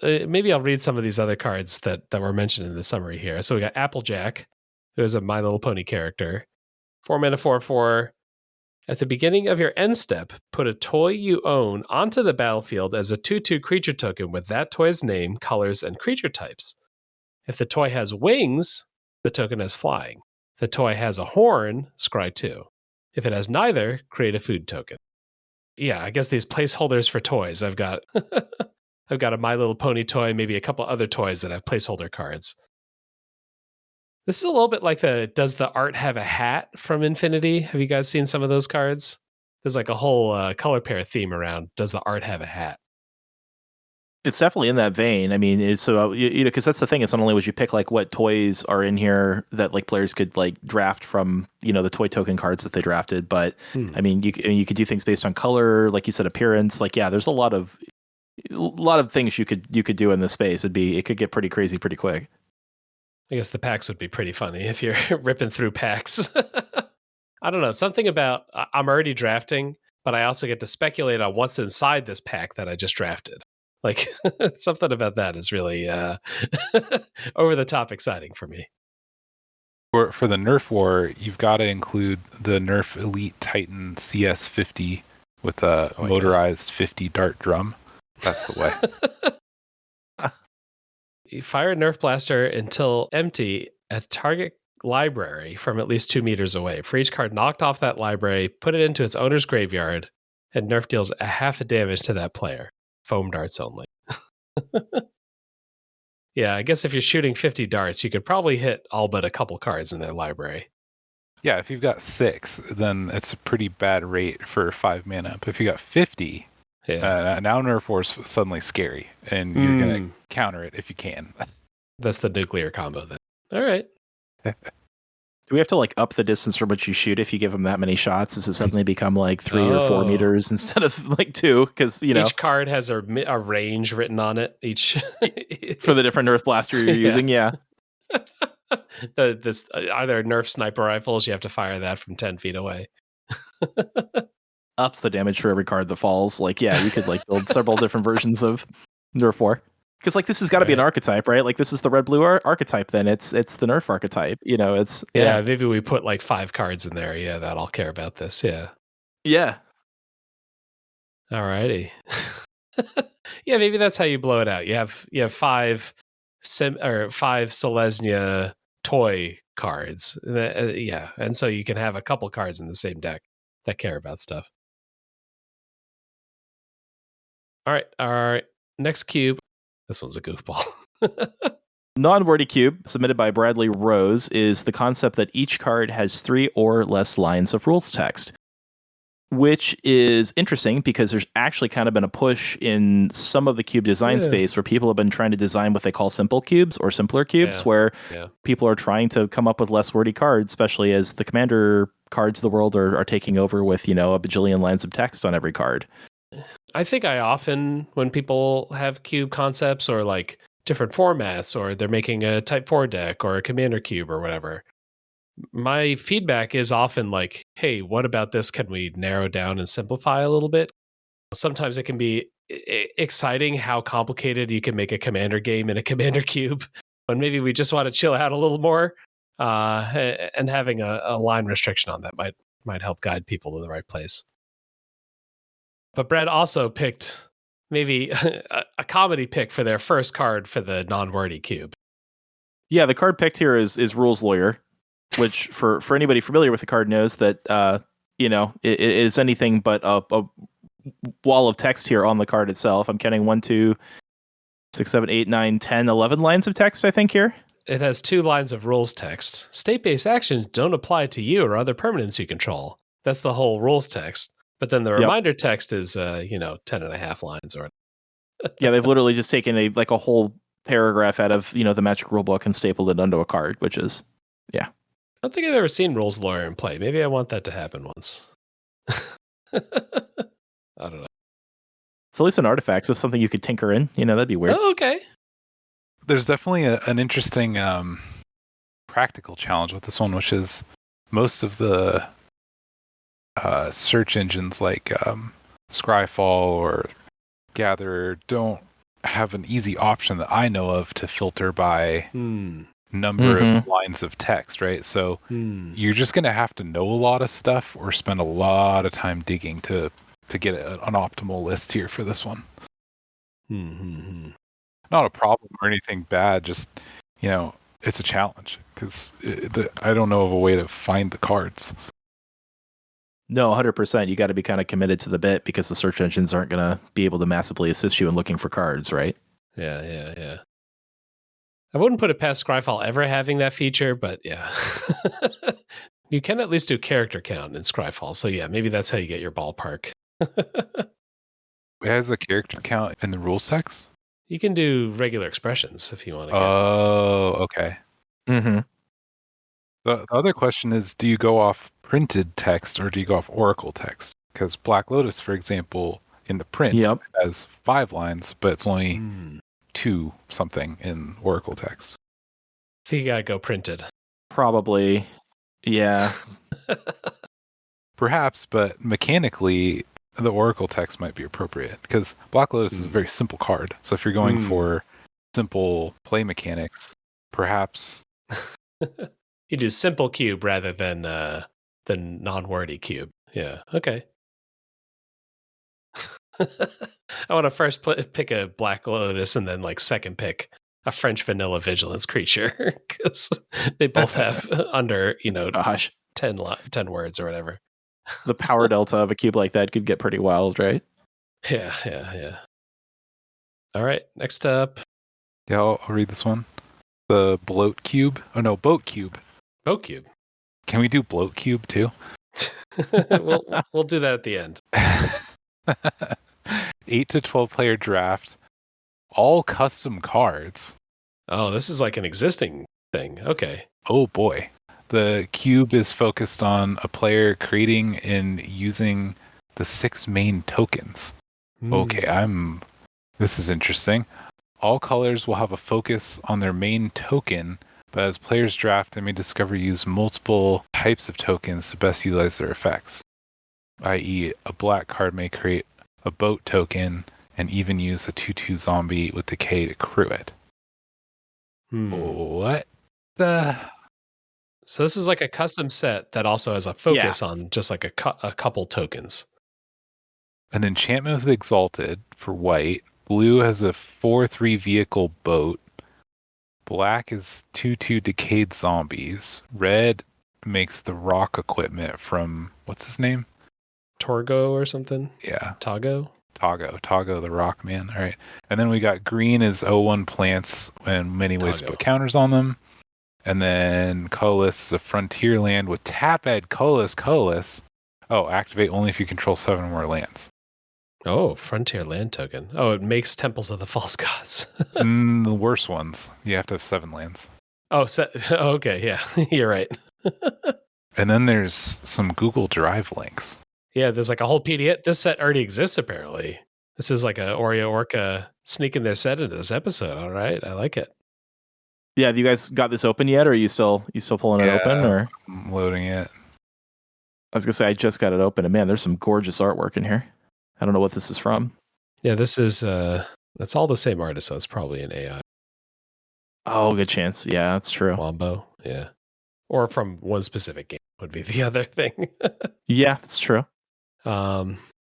Maybe I'll read some of these other cards that were mentioned in the summary here. So we got Applejack, who is a My Little Pony character. 4 mana 4/4. At the beginning of your end step, put a toy you own onto the battlefield as a 2/2 creature token with that toy's name, colors, and creature types. If the toy has wings, the token has flying. If the toy has a horn, scry 2. If it has neither, create a food token. Yeah, I guess these placeholders for toys. I've got a My Little Pony toy, maybe a couple other toys that have placeholder cards. This is a little bit like Does the Art Have a Hat from Infinity? Have you guys seen some of those cards? There's like a whole color pair theme around Does the Art Have a Hat? It's definitely in that vein. I mean, because that's the thing. It's not only would you pick like what toys are in here that like players could like draft from, the toy token cards that they drafted, but I mean, you could do things based on color, like you said, appearance. Like, yeah, there's a lot of things you could do in this space. It could get pretty crazy pretty quick. I guess the packs would be pretty funny if you're ripping through packs. I don't know. Something about I'm already drafting, but I also get to speculate on what's inside this pack that I just drafted. Like something about that is really over the top exciting for me. For the Nerf War, you've got to include the Nerf Elite Titan CS50 with a motorized 50 dart drum. That's the way. You fire a Nerf blaster until empty at target library from at least 2 meters away. For each card knocked off that library, put it into its owner's graveyard, and Nerf deals a half a damage to that player. Foam darts only. Yeah, I guess if you're shooting 50 darts, you could probably hit all but a couple cards in their library. Yeah, if you've got 6, then it's a pretty bad rate for 5 mana. But if you got 50, now Nerf War's suddenly scary, and you're going to counter it if you can. That's the nuclear combo then. All right. Do we have to like up the distance from which you shoot if you give them that many shots? Does it suddenly become like 3 or 4 meters instead of like 2? Because each card has a range written on it. Each for the different Nerf blaster you're using. Yeah. This either Nerf sniper rifles, you have to fire that from 10 feet away. Ups the damage for every card that falls. Like, yeah, you could like build several different versions of Nerf War. Because like this has got to be an archetype, right? Like this is the red blue archetype. Then it's the Nerf archetype. It's maybe we put like 5 cards in there. Yeah, that I'll care about this. Yeah. Alrighty. Yeah, maybe that's how you blow it out. You have 5 Selesnya toy cards. And so you can have a couple cards in the same deck that care about stuff. All right. Next cube. This one's a goofball. Non-wordy cube, submitted by Bradley Rose, is the concept that each card has 3 or less lines of rules text. which is interesting because there's actually kind of been a push in some of the cube design space where people have been trying to design what they call simple cubes or simpler cubes, where people are trying to come up with less wordy cards, especially as the commander cards of the world are taking over with, a bajillion lines of text on every card. I think I often, when people have cube concepts or like different formats, or they're making a Type 4 deck or a commander cube or whatever, my feedback is often like, hey, what about this? Can we narrow down and simplify a little bit? Sometimes it can be exciting how complicated you can make a commander game in a commander cube, but maybe we just want to chill out a little more. And having a line restriction on that might help guide people to the right place. But Brett also picked maybe a comedy pick for their first card for the non-wordy cube. Yeah, the card picked here is Rules Lawyer, which for anybody familiar with the card knows that it is anything but a wall of text here on the card itself. I'm counting 1, 2, 6, 7, 8, 9, 10, 11 lines of text, I think, here. It has 2 lines of rules text. State-based actions don't apply to you or other permanents you control. That's the whole rules text. But then the reminder text is 10 and a half lines. Or yeah, they've literally just taken a whole paragraph out of the Magic rulebook and stapled it onto a card, which is, yeah. I don't think I've ever seen Rules Lawyer in play. Maybe I want that to happen once. I don't know. It's at least an artifact, so something you could tinker in. That'd be weird. Oh, okay. There's definitely an interesting practical challenge with this one, which is most of the search engines like Scryfall or Gatherer don't have an easy option that I know of to filter by number of lines of text, right? So you're just going to have to know a lot of stuff or spend a lot of time digging to get an optimal list here for this one. Not a problem or anything bad, just, it's a challenge because I don't know of a way to find the cards. No, 100%. You got to be kind of committed to the bit because the search engines aren't going to be able to massively assist you in looking for cards, right? Yeah. I wouldn't put it past Scryfall ever having that feature, but yeah. You can at least do character count in Scryfall. So yeah, maybe that's how you get your ballpark. It has a character count in the rules text? You can do regular expressions if you want to. Oh, okay. The other question is, do you go off printed text or do you go off Oracle text? Because Black Lotus, for example, in the print has 5 lines, but it's only 2 something in Oracle text. I think you gotta go printed. Probably. Yeah. Perhaps, but mechanically, the Oracle text might be appropriate because Black Lotus is a very simple card. So if you're going for simple play mechanics, perhaps you do simple cube rather than non-wordy cube. Yeah. Okay. I want to first pick a Black Lotus and then second pick a French vanilla vigilance creature because they both have under 10 words or whatever. The power delta of a cube like that could get pretty wild, right? Yeah. All right, next up. Yeah, I'll read this one. The bloat cube. Oh no, boat cube. Boat cube. Can we do bloat cube too? We'll do that at the end. 8 to 12 player draft. All custom cards. Oh, this is like an existing thing. Okay. Oh boy. The cube is focused on a player creating and using the 6 main tokens. Okay, this is interesting. All colors will have a focus on their main token, but as players draft, they may discover use multiple types of tokens to best utilize their effects. I.e., a black card may create a boat token and even use a 2/2 zombie with decay to crew it. What the... So this is like a custom set that also has a focus on just like a couple tokens. An enchantment with Exalted for white. Blue has a 4/3 vehicle boat. Black is 2/2 decayed zombies. Red makes the rock equipment from, what's his name? Torgo or something? Yeah. Togo the rock man. All right. And then we got green is 0/1 plants and many ways to put counters on them. And then colorless is a frontier land with tap-ed colorless. Oh, activate only if you control 7 or more lands. Oh, Frontier Land Token. Oh, it makes Temples of the False Gods. The worst ones. You have to have 7 lands. Oh, okay, yeah, you're right. And then there's some Google Drive links. Yeah, there's like a whole PDF. This set already exists, apparently. This is like a Oreo Orca sneaking their set into this episode. All right, I like it. Yeah, have you guys got this open yet, or are you still pulling it open? Or I'm loading it. I was gonna say I just got it open, and man, there's some gorgeous artwork in here. I don't know what this is from. Yeah, this is that's all the same artist, so it's probably an AI. Oh, good chance. Yeah, that's true. Wombo, yeah. Or from one specific game would be the other thing. Yeah, that's true.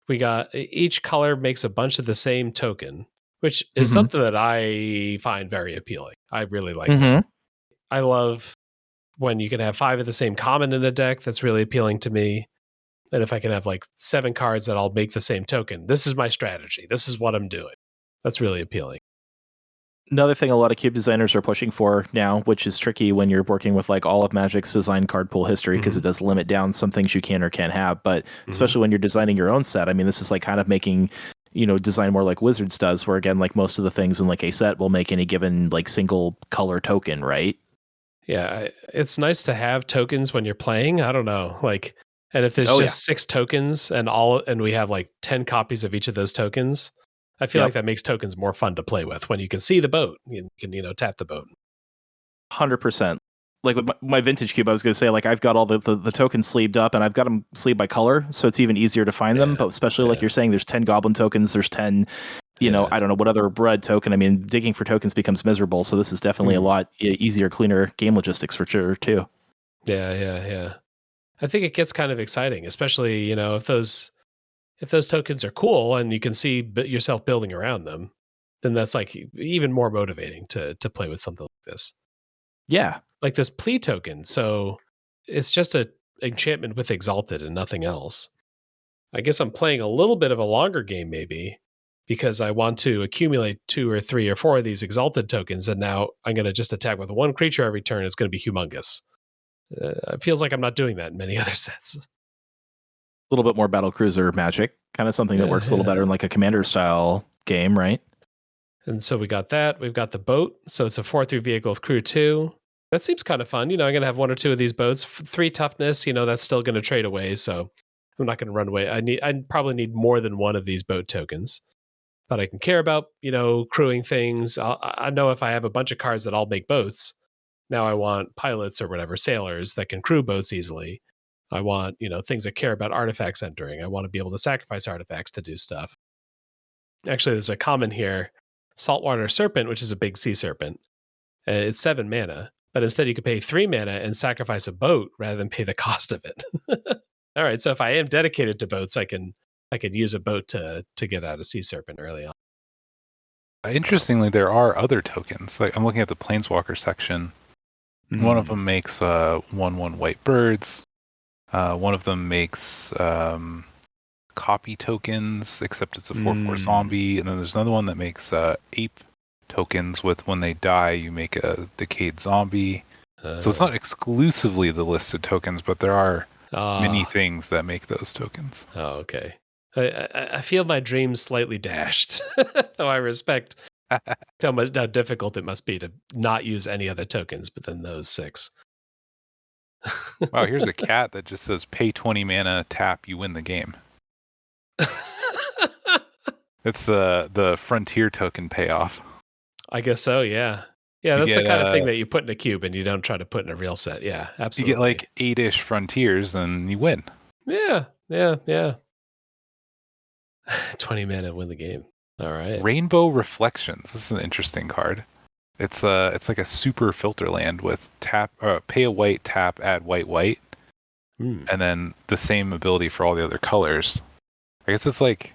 We got each color makes a bunch of the same token, which is something that I find very appealing. I really like that. I love when you can have 5 of the same common in a deck. That's really appealing to me. And if I can have like 7 cards that all make the same token, this is my strategy. This is what I'm doing. That's really appealing. Another thing a lot of cube designers are pushing for now, which is tricky when you're working with like all of Magic's design card pool history, because it does limit down some things you can or can't have. But especially when you're designing your own set, I mean, this is like kind of making, design more like Wizards does, where again, like most of the things in like a set will make any given like single color token, right? Yeah, it's nice to have tokens when you're playing. I don't know, like, and if there's just 6 tokens and we have like 10 copies of each of those tokens, I feel like that makes tokens more fun to play with. When you can see the boat, you can tap the boat. 100%. Like with my vintage cube, I was going to say, like, I've got all the tokens sleeved up, and I've got them sleeved by color, so it's even easier to find them. But especially like you're saying, there's 10 goblin tokens, there's 10, I don't know, what other red token. I mean, digging for tokens becomes miserable, so this is definitely a lot easier, cleaner game logistics for sure, too. Yeah. I think it gets kind of exciting, especially, if those tokens are cool and you can see yourself building around them, then that's like even more motivating to play with something like this. Yeah. Like this plea token. So it's just a enchantment with Exalted and nothing else. I guess I'm playing a little bit of a longer game maybe because I want to accumulate 2 or 3 or 4 of these Exalted tokens, and now I'm going to just attack with 1 creature every turn. It's going to be humongous. It feels like I'm not doing that in many other sets. A little bit more battle cruiser magic, kind of something that works a little better in like a commander style game, right? And so we got that. We've got the boat. So it's a 4/3 vehicle with crew 2. That seems kind of fun. I'm going to have 1 or 2 of these boats. 3 toughness, that's still going to trade away. So I'm not going to run away. I probably need more than 1 of these boat tokens. But I can care about, crewing things. I know if I have a bunch of cards that all make boats, now I want pilots or whatever, sailors that can crew boats easily. I want, things that care about artifacts entering. I want to be able to sacrifice artifacts to do stuff. Actually, there's a common here, Saltwater Serpent, which is a big sea serpent. It's 7 mana, but instead you could pay 3 mana and sacrifice a boat rather than pay the cost of it. All right, so if I am dedicated to boats, I can use a boat to get out of Sea Serpent early on. Interestingly, there are other tokens. Like I'm looking at the Planeswalker section. One of them makes 1/1 white birds. One of them makes copy tokens, except it's a 4/4 zombie. And then there's another one that makes ape tokens with when they die, you make a decayed zombie. So it's not exclusively the listed tokens, but there are many things that make those tokens. Oh, okay. I feel my dreams slightly dashed, though I respect how difficult it must be to not use any other tokens but then those 6. Wow, here's a cat that just says pay 20 mana, tap, you win the game. It's the Frontier token payoff. I guess so, yeah. Yeah, that's the kind of thing that you put in a cube and you don't try to put in a real set. Yeah, absolutely. You get like 8-ish Frontiers and you win. Yeah. 20 mana, win the game. All right. Rainbow Reflections. This is an interesting card. It's like a super filter land with pay a white, tap, add white, and then the same ability for all the other colors. I guess it's like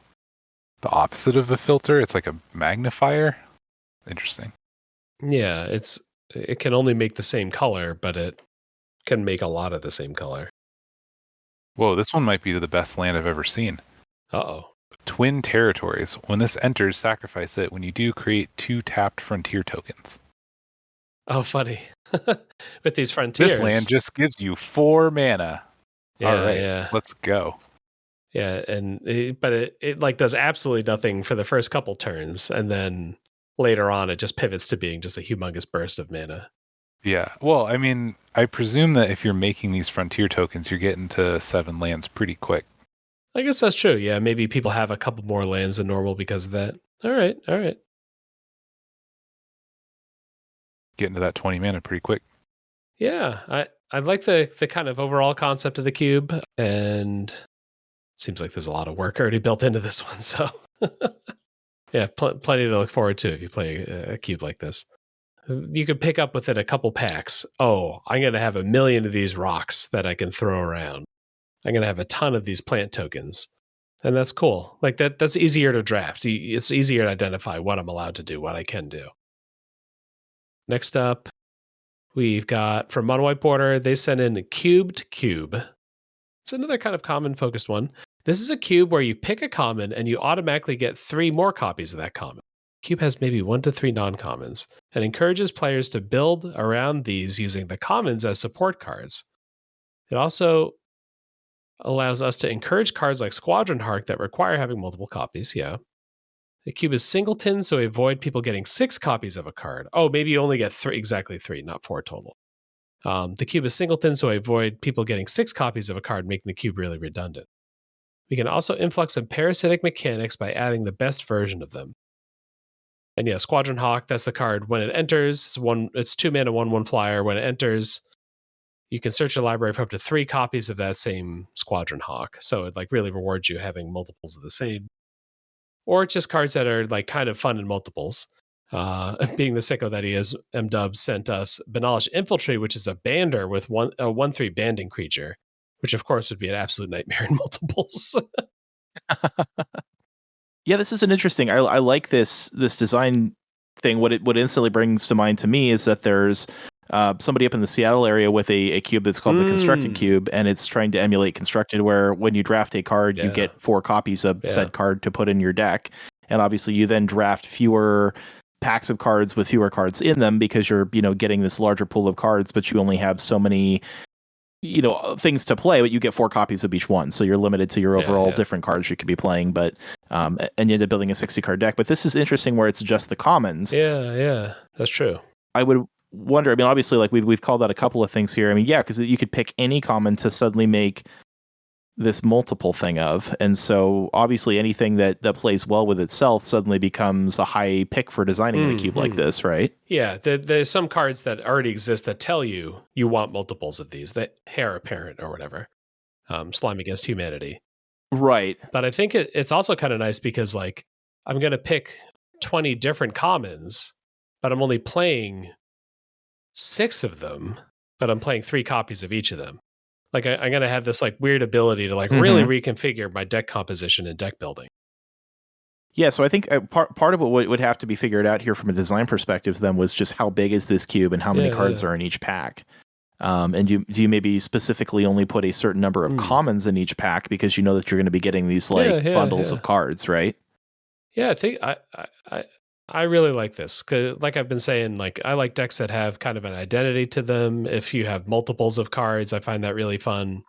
the opposite of a filter. It's like a magnifier. Interesting. Yeah, it can only make the same color, but it can make a lot of the same color. Whoa, this one might be the best land I've ever seen. Uh-oh. Twin Territories. When this enters, sacrifice it. When you do, create 2 tapped Frontier tokens. Oh, funny. With these Frontiers. This land just gives you 4 mana. Yeah, all right, let's go. Yeah, but it like does absolutely nothing for the first couple turns, and then later on it just pivots to being just a humongous burst of mana. Yeah. Well, I mean, I presume that if you're making these frontier tokens, you're getting to 7 lands pretty quick. I guess that's true. Yeah, maybe people have a couple more lands than normal because of that. All right. Getting to that 20 mana pretty quick. Yeah, I like the kind of overall concept of the cube, and it seems like there's a lot of work already built into this one. So yeah, plenty to look forward to if you play a cube like this. You could pick up within a couple packs. Oh, I'm going to have 1 million of these rocks that I can throw around. I'm going to have a ton of these plant tokens. And that's cool. Like that's easier to draft. It's easier to identify what I'm allowed to do, what I can do. Next up, we've got from Mono White Border, they sent in a cubed cube. It's another kind of common focused one. This is a cube where you pick a common and you automatically get 3 more copies of that common. Cube has maybe 1 to 3 non-commons and encourages players to build around these using the commons as support cards. It also allows us to encourage cards like Squadron Hark that require having multiple copies. Yeah. The cube is singleton, so avoid people getting 6 copies of a card. Oh, maybe you only get 3, exactly 3, not 4 total. The cube is singleton, so avoid people getting 6 copies of a card, making the cube really redundant. We can also influx some parasitic mechanics by adding the best version of them. And yeah, Squadron Hawk, that's the card. When it enters, it's 2 mana, 1/1 flyer. When it enters, you can search your library for up to 3 copies of that same Squadron Hawk. So it like really rewards you having multiples of the same. Or just cards that are like kind of fun in multiples. Being the sicko that he is, M-Dub sent us Banalish Infiltrate, which is a bander with a 1/3 banding creature, which of course would be an absolute nightmare in multiples. Yeah, this is an interesting. I like this design thing. What instantly brings to mind to me is that there's somebody up in the Seattle area with a cube that's called the Constructed Cube, and it's trying to emulate Constructed, where when you draft a card, you get 4 copies of said card to put in your deck, and obviously you then draft fewer packs of cards with fewer cards in them because you're getting this larger pool of cards, but you only have so many things to play, but you get 4 copies of each one, so you're limited to your overall different cards you could be playing, but and you end up building a 60 card deck. But this is interesting where it's just the commons. Yeah, that's true. I would wonder, I mean, obviously, like we've called out a couple of things here. I mean, yeah, because you could pick any common to suddenly make this multiple thing of, and so obviously anything that plays well with itself suddenly becomes a high pick for designing a cube like this, right? Yeah, there's some cards that already exist that tell you want multiples of these, that Heir Apparent or whatever, Slime Against Humanity. Right. But I think it's also kind of nice because like I'm going to pick 20 different commons, but I'm only playing 6 of them, but I'm playing 3 copies of each of them. Like I'm going to have this like weird ability to like really reconfigure my deck composition and deck building. Yeah, so I think part of what would have to be figured out here from a design perspective then was just how big is this cube and how many cards are in each pack. And do you maybe specifically only put a certain number of commons in each pack because you know that you're going to be getting these like bundles of cards, right? Yeah, I think I really like this. 'Cause like I've been saying, like I like decks that have kind of an identity to them. If you have multiples of cards, I find that really fun.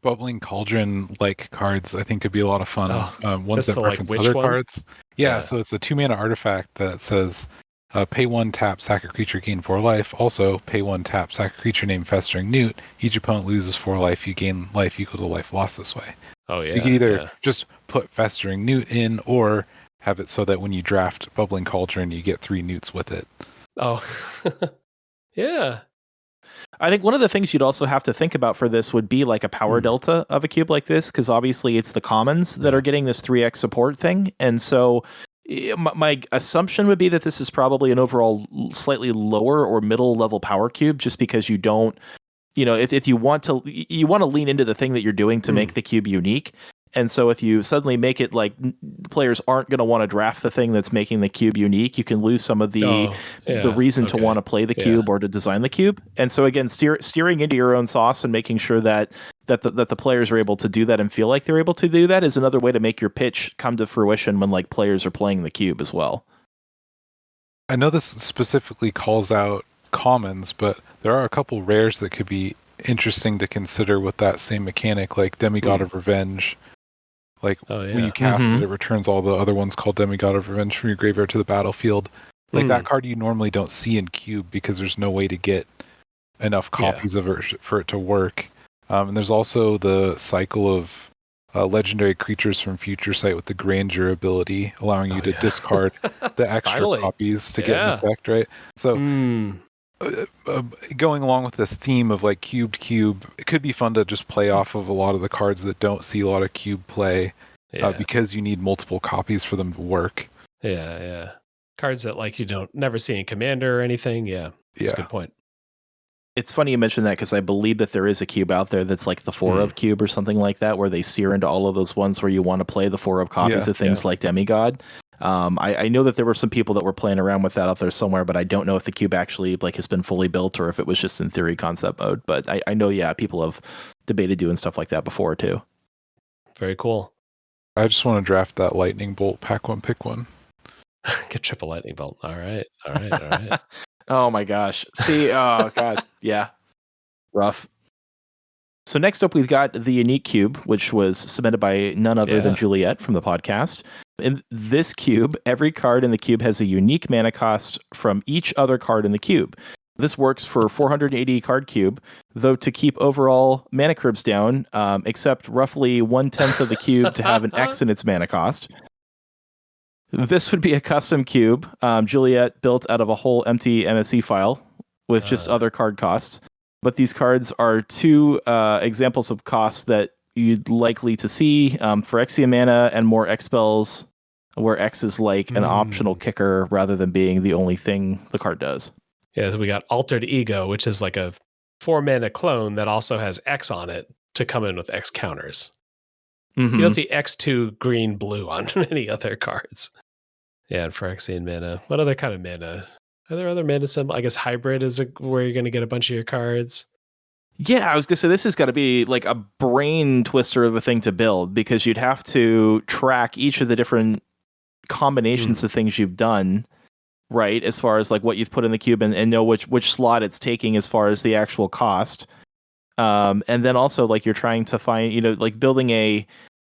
Bubbling Cauldron like cards, I think could be a lot of fun. Ones that reference like, other one? cards. Yeah, so it's a 2 mana artifact that says pay 1 tap, sack a creature, gain 4 life. Also, pay 1 tap, sack a creature named Festering Newt. Each opponent loses 4 life. You gain life equal to life lost this way. Oh yeah. So you can either just put Festering Newt in, or have it so that when you draft Bubbling Cauldron, you get 3 Newts with it. Oh, yeah. I think one of the things you'd also have to think about for this would be like a power delta of a cube like this, because obviously it's the commons that are getting this 3x support thing. And so my assumption would be that this is probably an overall slightly lower or middle level power cube, just because you don't, if you want to lean into the thing that you're doing to make the cube unique. And so if you suddenly make it like players aren't going to want to draft the thing that's making the cube unique, you can lose some of the reason to want to play the cube or to design the cube. And so again, steering into your own sauce and making sure that the players are able to do that and feel like they're able to do that is another way to make your pitch come to fruition when like players are playing the cube as well. I know this specifically calls out commons, but there are a couple rares that could be interesting to consider with that same mechanic, like Demigod of Revenge. Like Oh when yeah. you cast Mhm. it returns all the other ones called Demigod of Revenge from your graveyard to the battlefield. Like that card you normally don't see in Cube because there's no way to get enough copies of it for it to work. And there's also the cycle of legendary creatures from Future Sight with the Grandeur ability, allowing you to discard the extra Finally. copies to get an effect, right? So going along with this theme of like cube, it could be fun to just play off of a lot of the cards that don't see a lot of cube play because you need multiple copies for them to work. Yeah. Cards that like you don't never see in Commander or anything. Yeah, that's a good point. It's funny you mentioned that because I believe that there is a cube out there that's like the 4 of cube or something like that, where they sear into all of those ones where you want to play the 4 of copies of things like Demigod. I know that there were some people that were playing around with that out there somewhere, but I don't know if the cube actually like has been fully built or if it was just in theory concept mode. But I know, people have debated doing stuff like that before too. Very cool. I just want to draft that lightning bolt, pack one, pick one. Get triple lightning bolt. All right. Oh my gosh. See, oh god, yeah. Rough. So next up, we've got the unique cube, which was submitted by none other than Juliet from the podcast. In this cube, every card in the cube has a unique mana cost from each other card in the cube. This works for 480 card cube, though to keep overall mana curves down, except roughly 1/10 of the cube to have an X in its mana cost. This would be a custom cube Juliet built out of a whole empty MSC file with just other card costs. But these cards are 2 examples of costs that you'd likely to see for Xia mana and more X spells, where X is like an optional kicker rather than being the only thing the card does. Yeah, so we got Altered Ego, which is like a 4-mana clone that also has X on it to come in with X counters. You don't see X2 green blue on any other cards. Yeah, and for Phyrexian mana. What other kind of mana? Are there other mana symbols? I guess hybrid is where you're going to get a bunch of your cards. Yeah, I was going to say this is got to be like a brain twister of a thing to build because you'd have to track each of the different combinations of things you've done, right? As far as like what you've put in the cube and know which slot it's taking as far as the actual cost. And then also like you're trying to find, like building a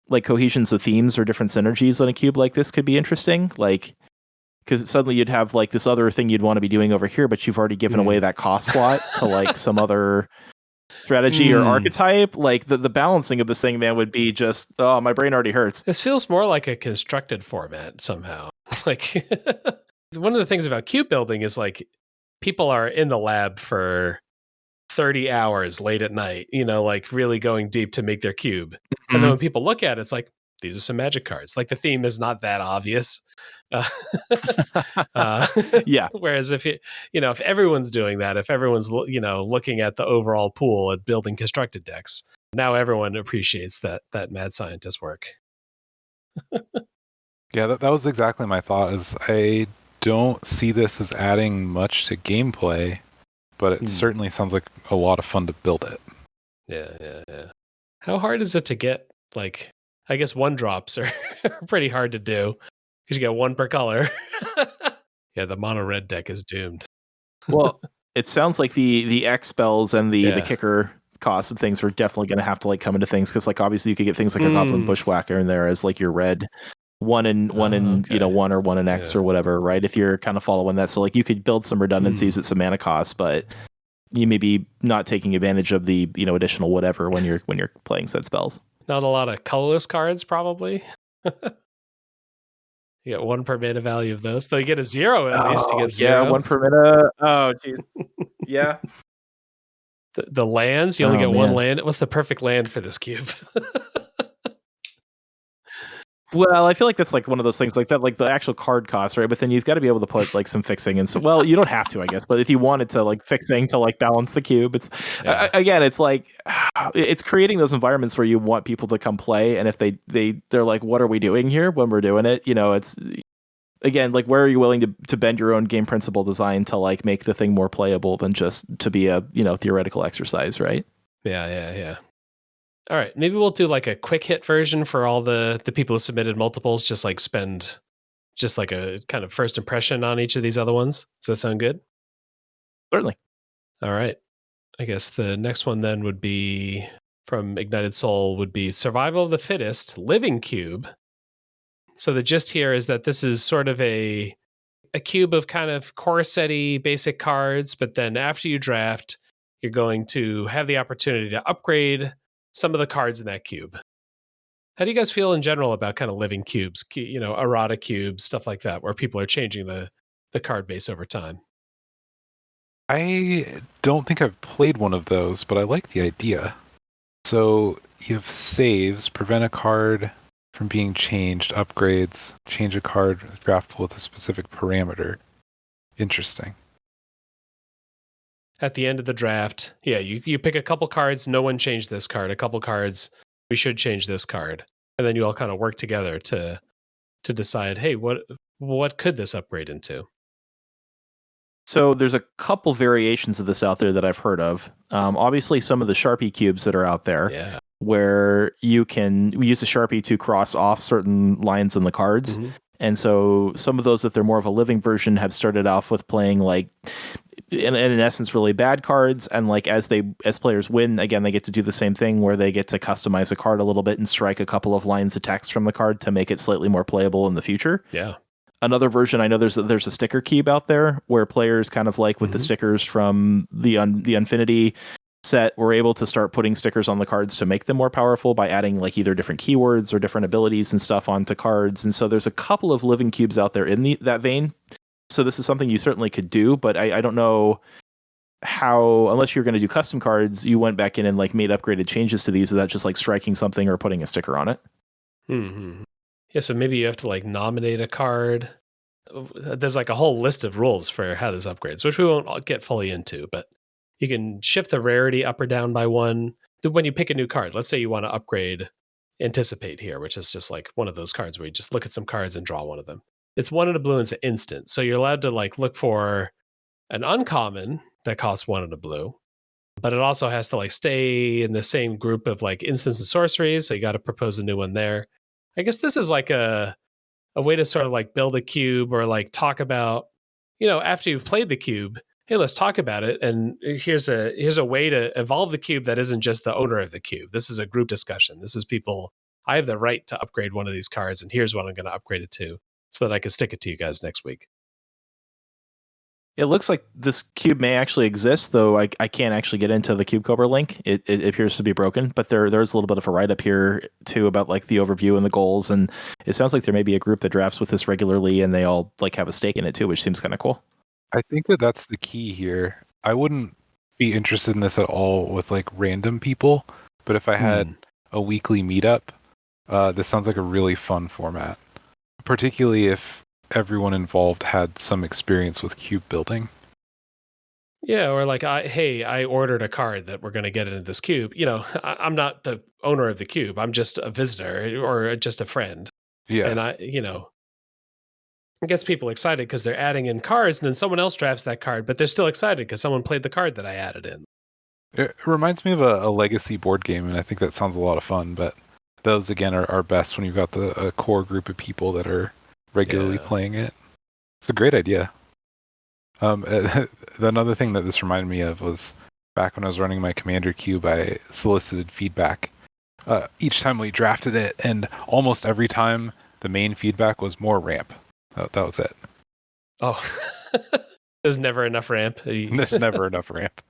like cohesions of themes or different synergies on a cube like this could be interesting. Like, because suddenly you'd have like this other thing you'd want to be doing over here, but you've already given away that cost slot to like some other strategy or archetype. Like the balancing of this thing, man, would be just, oh, my brain already hurts. This feels more like a constructed format somehow. Like one of the things about cube building is like people are in the lab for 30 hours late at night, like really going deep to make their cube. And then when people look at it, it's like, these are some magic cards. Like the theme is not that obvious. Yeah. Whereas if if everyone's doing that, if everyone's looking at the overall pool at building constructed decks, now everyone appreciates that mad scientist work. Yeah, that was exactly my thought. Is I don't see this as adding much to gameplay, but it certainly sounds like a lot of fun to build it. Yeah. How hard is it to get? Like, I guess 1-drops are pretty hard to do because you get 1 per color. Yeah, the mono red deck is doomed. Well, it sounds like the X spells and the kicker costs of things are definitely going to have to like come into things because like obviously you could get things like a Goblin Bushwhacker in there as like your red one in 1 or 1 in X or whatever, right? If you're kind of following that, so like you could build some redundancies at some mana costs, but you may be not taking advantage of the additional whatever when you're playing said spells. Not a lot of colorless cards, probably. You get 1 per mana value of those. So you get a 0 at least. You get 0. Yeah, 1 per mana. Oh, geez. Yeah. The lands, you only get 1 land. What's the perfect land for this cube? Well, I feel like that's like one of those things like that, like the actual card cost, right? But then you've got to be able to put like some fixing and so. Well, you don't have to, I guess, but if you wanted to like fixing to like balance the cube, it's again, it's like it's creating those environments where you want people to come play, and if they're like, what are we doing here when we're doing it? It's again like where are you willing to bend your own game principle design to like make the thing more playable than just to be a theoretical exercise, right? Yeah. All right, maybe we'll do like a quick hit version for all the people who submitted multiples. Just like spend just like a kind of first impression on each of these other ones. Does that sound good? Certainly. All right. I guess the next one then would be from Ignited Soul would be Survival of the Fittest, Living Cube. So the gist here is that this is sort of a cube of kind of core set-y basic cards, but then after you draft, you're going to have the opportunity to upgrade some of the cards in that cube. How do you guys feel in general about kind of living cubes, errata cubes, stuff like that, where people are changing the card base over time? I don't think I've played one of those, but I like the idea. So you have saves, prevent a card from being changed, upgrades, change a card draftable with a specific parameter. Interesting. At the end of the draft, yeah, you pick a couple cards, no one changed this card, a couple cards, we should change this card. And then you all kind of work together to decide, hey, what could this upgrade into? So there's a couple variations of this out there that I've heard of. Obviously, some of the Sharpie cubes that are out there, where you can use a Sharpie to cross off certain lines in the cards. Mm-hmm. And so some of those, if they're more of a living version, have started off with playing like, in essence, really bad cards. And like as players win, again, they get to do the same thing where they get to customize a card a little bit and strike a couple of lines of text from the card to make it slightly more playable in the future. Yeah. Another version, I know there's a sticker cube out there where players kind of like with the stickers from the Infinity set were able to start putting stickers on the cards to make them more powerful by adding like either different keywords or different abilities and stuff onto cards. And so there's a couple of living cubes out there in that vein. So this is something you certainly could do, but I don't know how, unless you're going to do custom cards, you went back in and like made upgraded changes to these without just like striking something or putting a sticker on it. Mm-hmm. Yeah, so maybe you have to like nominate a card. There's like a whole list of rules for how this upgrades, which we won't get fully into, but you can shift the rarity up or down by one. When you pick a new card, let's say you want to upgrade Anticipate here, which is just like one of those cards where you just look at some cards and draw one of them. It's 1 and a blue and it's an instant. So you're allowed to like look for an uncommon that costs 1 and a blue, but it also has to like stay in the same group of like instants and sorceries. So you got to propose a new one there. I guess this is like a way to sort of like build a cube or like talk about, after you've played the cube, hey, let's talk about it. And here's a way to evolve the cube that isn't just the owner of the cube. This is a group discussion. This is people, I have the right to upgrade one of these cards, and here's what I'm going to upgrade it to so that I can stick it to you guys next week. It looks like this cube may actually exist, though I can't actually get into the Cube Cobra link. It appears to be broken, but there's a little bit of a write-up here, too, about like the overview and the goals, and it sounds like there may be a group that drafts with this regularly, and they all like have a stake in it, too, which seems kind of cool. I think that's the key here. I wouldn't be interested in this at all with like random people, but if I had a weekly meetup, this sounds like a really fun format, particularly if everyone involved had some experience with cube building. Yeah, or like, I ordered a card that we're going to get into this cube. I'm not the owner of the cube. I'm just a visitor or just a friend. Yeah. And it gets people excited because they're adding in cards, and then someone else drafts that card, but they're still excited because someone played the card that I added in. It reminds me of a legacy board game, and I think that sounds a lot of fun, but those, again, are best when you've got a core group of people that are regularly playing it. It's a great idea. Another thing that this reminded me of was back when I was running my Commander Cube, I solicited feedback each time we drafted it, and almost every time the main feedback was more ramp. That was it. Oh, there's never enough ramp. There's never enough ramp.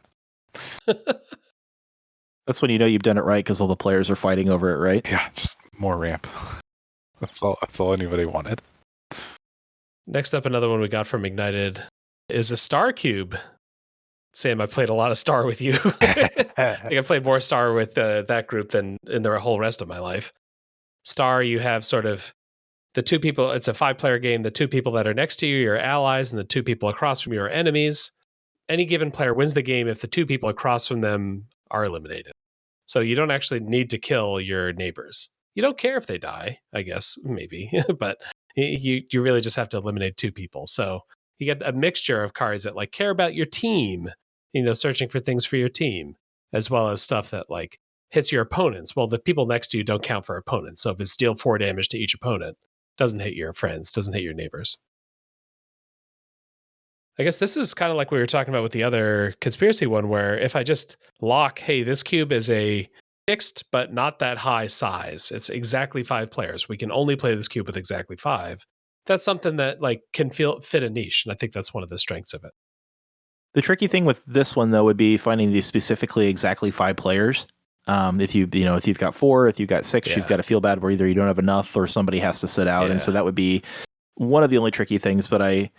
That's when you know you've done it right, because all the players are fighting over it, right? Yeah, just more ramp. That's all anybody wanted. Next up, another one we got from Ignited is a Star Cube. Sam, I played a lot of Star with you. I think I played more Star with that group than in the whole rest of my life. Star, you have sort of the two people, it's a 5-player game. The 2 people that are next to you, your allies, and the 2 people across from you are enemies. Any given player wins the game if the 2 people across from them are eliminated. So you don't actually need to kill your neighbors. You don't care if they die, I guess, maybe, but you really just have to eliminate 2 people. So you get a mixture of cards that like care about your team, searching for things for your team, as well as stuff that like hits your opponents. Well, the people next to you don't count for opponents. So if it's deal 4 damage to each opponent, doesn't hit your friends, doesn't hit your neighbors. I guess this is kind of like we were talking about with the other conspiracy one, where if I just lock, hey, this cube is a fixed, but not that high size. It's exactly 5 players. We can only play this cube with exactly 5. That's something that like can fit a niche, and I think that's one of the strengths of it. The tricky thing with this one though would be finding these specifically exactly 5 players. If you've got 4, if you've got 6, you've got to feel bad where either you don't have enough or somebody has to sit out, and so that would be one of the only tricky things. But I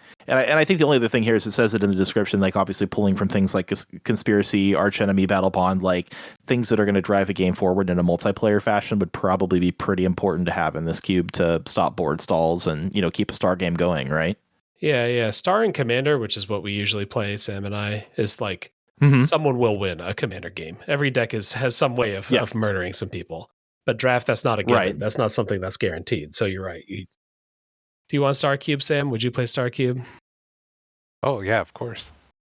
think the only other thing here is it says it in the description, like obviously pulling from things like conspiracy, arch enemy, battle bond, like things that are going to drive a game forward in a multiplayer fashion would probably be pretty important to have in this cube to stop board stalls and keep a star game going, right? Yeah. Star and Commander, which is what we usually play, Sam and I, is like someone will win a Commander game. Every deck has some way of murdering some people. But draft, that's not a given. Right. That's not something that's guaranteed. So you're right. Do you want Star Cube, Sam? Would you play Star Cube? Oh yeah, of course.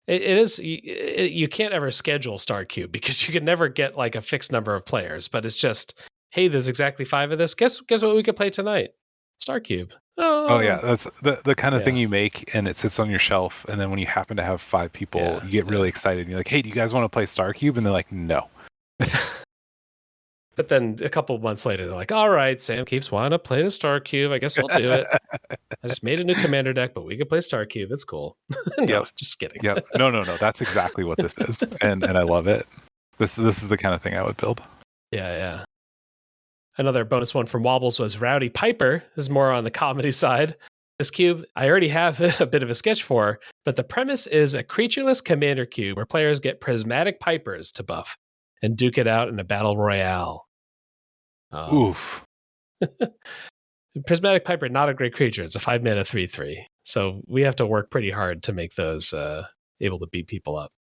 It is. You can't ever schedule Star Cube because you can never get like a fixed number of players. But it's just, hey, there's exactly 5 of this. Guess what we could play tonight? Star Cube. Oh yeah, that's the kind of thing you make, and it sits on your shelf. And then when you happen to have 5 people, you get really excited. And you're like, hey, do you guys want to play Star Cube? And they're like, no. But then a couple of months later, they're like, all right, Sam keeps wanting to play the Star Cube. I guess we'll do it. I just made a new Commander deck, but we could play Star Cube. It's cool. No, just kidding. Yep. No. That's exactly what this is. And I love it. This is the kind of thing I would build. Yeah. Another bonus one from Wobbles was Rowdy Piper. This is more on the comedy side. This cube, I already have a bit of a sketch for, but the premise is a creatureless Commander cube where players get prismatic pipers to buff and duke it out in a battle royale. Oof. Prismatic Piper, not a great creature. It's a 5 mana 3/3. So we have to work pretty hard to make those able to beat people up.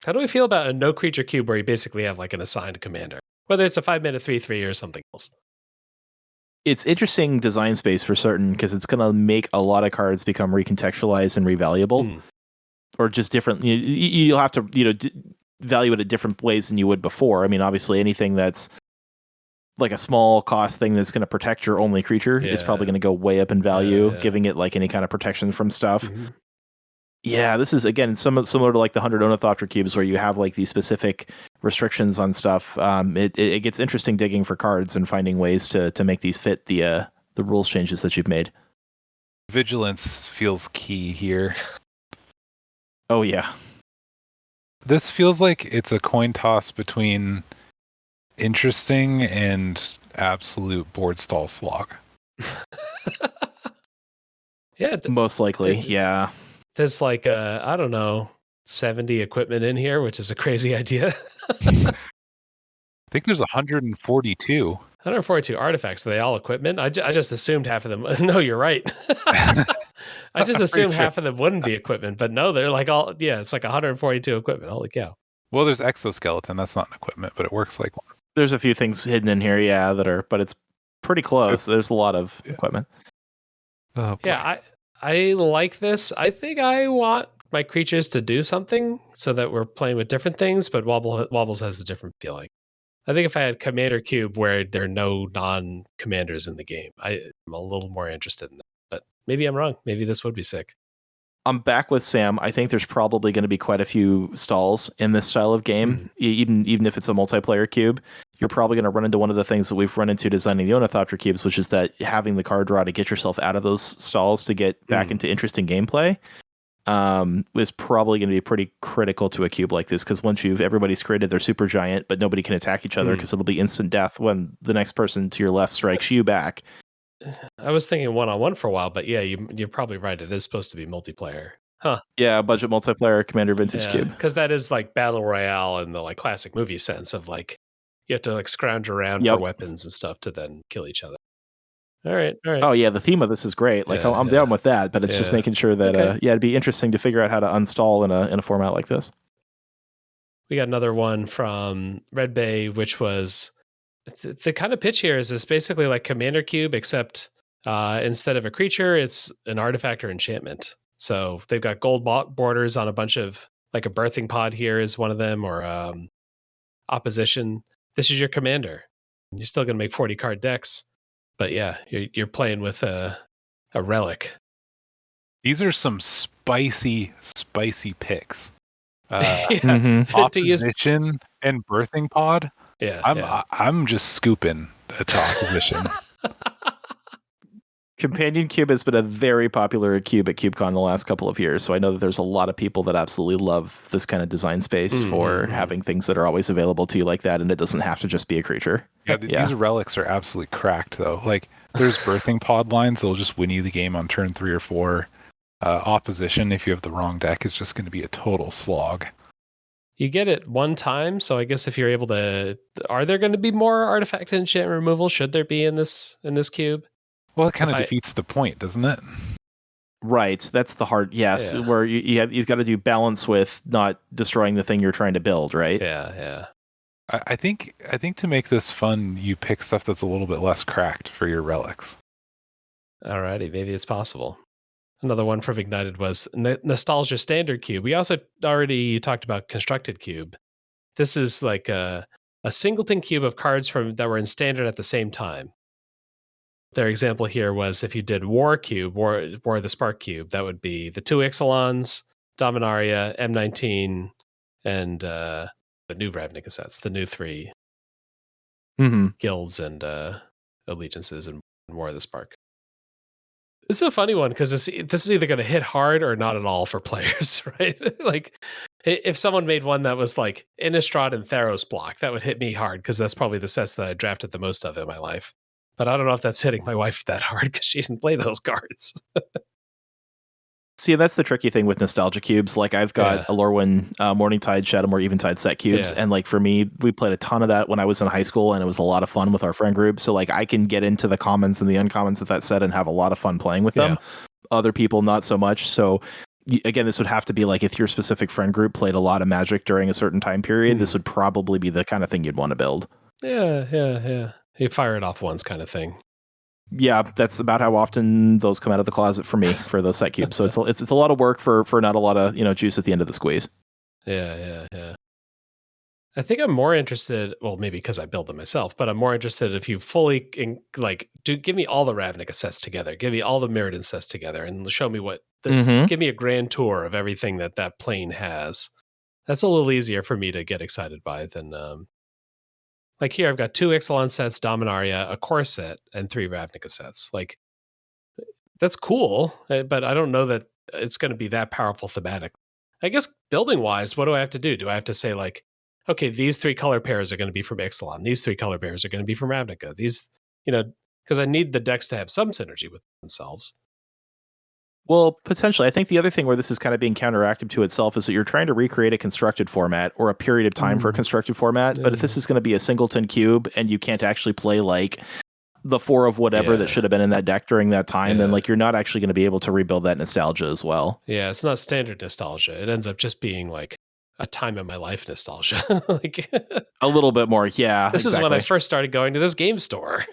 How do we feel about a no creature cube where you basically have like an assigned commander? Whether it's a 5 mana 3/3 or something else. It's interesting design space for certain because it's going to make a lot of cards become recontextualized and revaluable, or just different. You'll have to value it at different ways than you would before. I mean, obviously, anything that's like a small cost thing that's going to protect your only creature is probably going to go way up in value, giving it like any kind of protection from stuff. Yeah, this is again similar to like the 100 Ornithopter cubes where you have like these specific restrictions on stuff. It gets interesting digging for cards and finding ways to make these fit the rules changes that you've made. Vigilance feels key here. Oh yeah. This feels like it's a coin toss between interesting and absolute board stall slog. Most likely, yeah. There's like, I don't know, 70 equipment in here, which is a crazy idea. I think there's 142. 142 artifacts. Are they all equipment? I just assumed half of them. No, you're right. I just assumed half of them wouldn't be equipment, but no, they're like all, it's like 142 equipment. Holy cow. Well, there's exoskeleton. That's not an equipment, but it works like one. There's a few things hidden in here, but it's pretty close. There's a lot of equipment. Oh, yeah, I like this. I think I want my creatures to do something so that we're playing with different things, but Wobbles has a different feeling. I think if I had Commander Cube where there are no non-commanders in the game, I'm a little more interested in that. But maybe I'm wrong. Maybe this would be sick. I'm back with Sam. I think there's probably going to be quite a few stalls in this style of game, even if it's a multiplayer cube. You're probably going to run into one of the things that we've run into designing the Ornithopter cubes, which is that having the card draw to get yourself out of those stalls to get back into interesting gameplay is probably going to be pretty critical to a cube like this, because once everybody's created their super giant, but nobody can attack each other because it'll be instant death when the next person to your left strikes you back. I was thinking one-on-one for a while, but yeah, you're probably right. It is supposed to be multiplayer. Huh. Yeah, budget multiplayer Commander Vintage Cube. Because that is like Battle Royale in the like classic movie sense of like, you have to like scrounge around for weapons and stuff to then kill each other. All right. Oh yeah, the theme of this is great. Like I'm down with that, but it's just making sure that it'd be interesting to figure out how to uninstall in a format like this. We got another one from Red Bay, which was the kind of pitch here is this basically like Commander Cube, except instead of a creature, it's an artifact or enchantment. So they've got gold borders on a bunch of, like a birthing pod here is one of them, or opposition. This is your commander. You're still going to make 40 card decks, but yeah, you're playing with a relic. These are some spicy picks. Opposition and birthing pod. Yeah. I'm just scooping to opposition. Companion Cube has been a very popular cube at KubeCon the last couple of years, so I know that there's a lot of people that absolutely love this kind of design space for having things that are always available to you like that, and it doesn't have to just be a creature. These relics are absolutely cracked, though. Like, there's birthing pod lines that'll just win you the game on turn 3 or 4. Opposition, if you have the wrong deck, is just going to be a total slog. You get it one time, so I guess if you're able to, are there going to be more artifact and enchantment removal? Should there be in this cube? Well, it kind of defeats the point, doesn't it? Right, that's the hard where you've got to do balance with not destroying the thing you're trying to build, right? Yeah. I think to make this fun, you pick stuff that's a little bit less cracked for your relics. Alrighty, maybe it's possible. Another one from Ignited was Nostalgia Standard Cube. We also already talked about Constructed Cube. This is like a singleton cube of cards that were in Standard at the same time. Their example here was if you did War Cube, War of the Spark Cube, that would be the 2 Ixalons, Dominaria, M19, and the new Ravnica sets, the new 3 guilds and allegiances in War of the Spark. This is a funny one because this is either going to hit hard or not at all for players, right? Like, if someone made one that was like Innistrad and Theros block, that would hit me hard because that's probably the sets that I drafted the most of in my life. But I don't know if that's hitting my wife that hard because she didn't play those cards. See, that's the tricky thing with nostalgia cubes. Like, I've got Alorwyn, Morningtide, Shadowmoor, Eventide set cubes, and like for me, we played a ton of that when I was in high school, and it was a lot of fun with our friend group. So like, I can get into the commons and the uncommons of that set and have a lot of fun playing with them. Other people, not so much. So again, this would have to be like if your specific friend group played a lot of Magic during a certain time period, this would probably be the kind of thing you'd want to build. Yeah. You fire it off once kind of thing. Yeah, that's about how often those come out of the closet for me for those set cubes. So it's a lot of work for not a lot of juice at the end of the squeeze. Yeah. I think I'm more interested. Well, maybe because I build them myself, but I'm more interested if you fully give me all the Ravnica sets together, give me all the Mirrodin sets together, and show me give me a grand tour of everything that plane has. That's a little easier for me to get excited by than. Like here, I've got 2 Ixalan sets, Dominaria, a core set, and 3 Ravnica sets. Like, that's cool, but I don't know that it's going to be that powerful thematic. I guess building-wise, what do I have to do? Do I have to say, like, okay, these 3 color pairs are going to be from Ixalan. These 3 color pairs are going to be from Ravnica. These, because I need the decks to have some synergy with themselves. Well, potentially. I think the other thing where this is kind of being counteractive to itself is that you're trying to recreate a constructed format or a period of time for a constructed format. But if this is going to be a singleton cube and you can't actually play like the 4 of whatever that should have been in that deck during that time, then like you're not actually going to be able to rebuild that nostalgia as well. Yeah, it's not standard nostalgia. It ends up just being like a time in my life nostalgia. Like a little bit more. Yeah. This is when I first started going to this game store.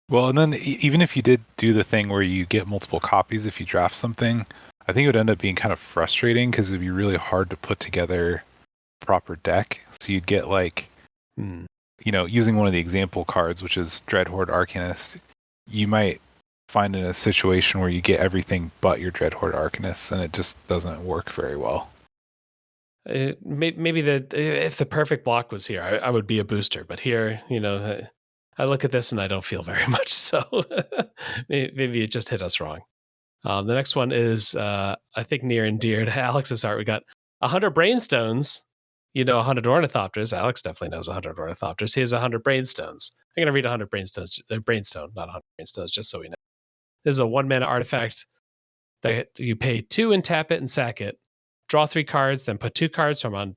Well, and then even if you did do the thing where you get multiple copies if you draft something, I think it would end up being kind of frustrating because it would be really hard to put together a proper deck. So you'd get like, using one of the example cards, which is Dreadhorde Arcanist, you might find in a situation where you get everything but your Dreadhorde Arcanist, and it just doesn't work very well. Maybe if the perfect block was here, I would be a booster. But here, I look at this and I don't feel very much. So maybe it just hit us wrong. The next one is, I think, near and dear to Alex's heart. We got 100 Brainstones. 100 Ornithopters. Alex definitely knows 100 Ornithopters. He has 100 Brainstones. I'm going to read 100 Brainstone, not 100 Brainstones, just so we know. This is a 1-mana artifact that you pay 2 and tap it and sack it. Draw 3 cards, then put 2 cards from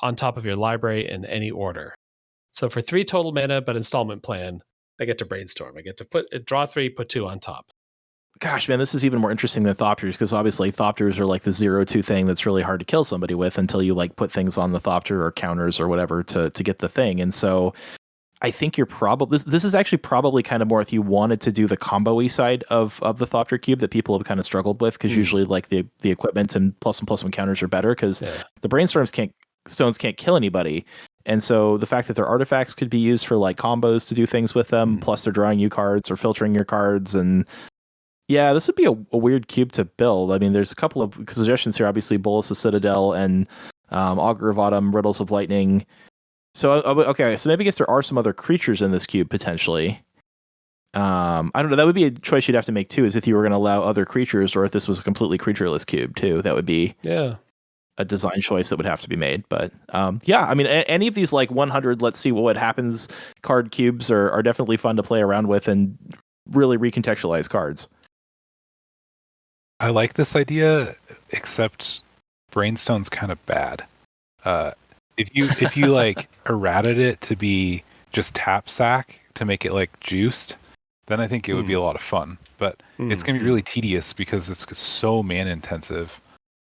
on top of your library in any order. So for 3 total mana, but installment plan, I get to brainstorm. I get to draw 3, put 2 on top. Gosh, man, this is even more interesting than Thopters because obviously Thopters are like the 0/2 thing that's really hard to kill somebody with until you like put things on the Thopter or counters or whatever to get the thing. And so I think you're probably this is actually probably kind of more if you wanted to do the combo-y side of the Thopter cube that people have kind of struggled with because usually like the equipment and +1/+1 counters are better because the Brainstorms stones can't kill anybody. And so the fact that their artifacts could be used for like combos to do things with them, plus they're drawing you cards or filtering your cards. And yeah, this would be a weird cube to build. I mean, there's a couple of suggestions here. Obviously, Bolus of Citadel and Augur of Autumn, Riddles of Lightning. So okay, so maybe I guess there are some other creatures in this cube potentially. I don't know. That would be a choice you'd have to make too. Is if you were going to allow other creatures, or if this was a completely creatureless cube too. That would be a design choice that would have to be made. But yeah, I mean, any of these like 100, let's see what happens card cubes are definitely fun to play around with and really recontextualize cards. I like this idea, except Brainstone's kind of bad. If you like errated it to be just tap sack to make it like juiced, then I think it would be a lot of fun. But it's going to be really tedious because it's so mana intensive.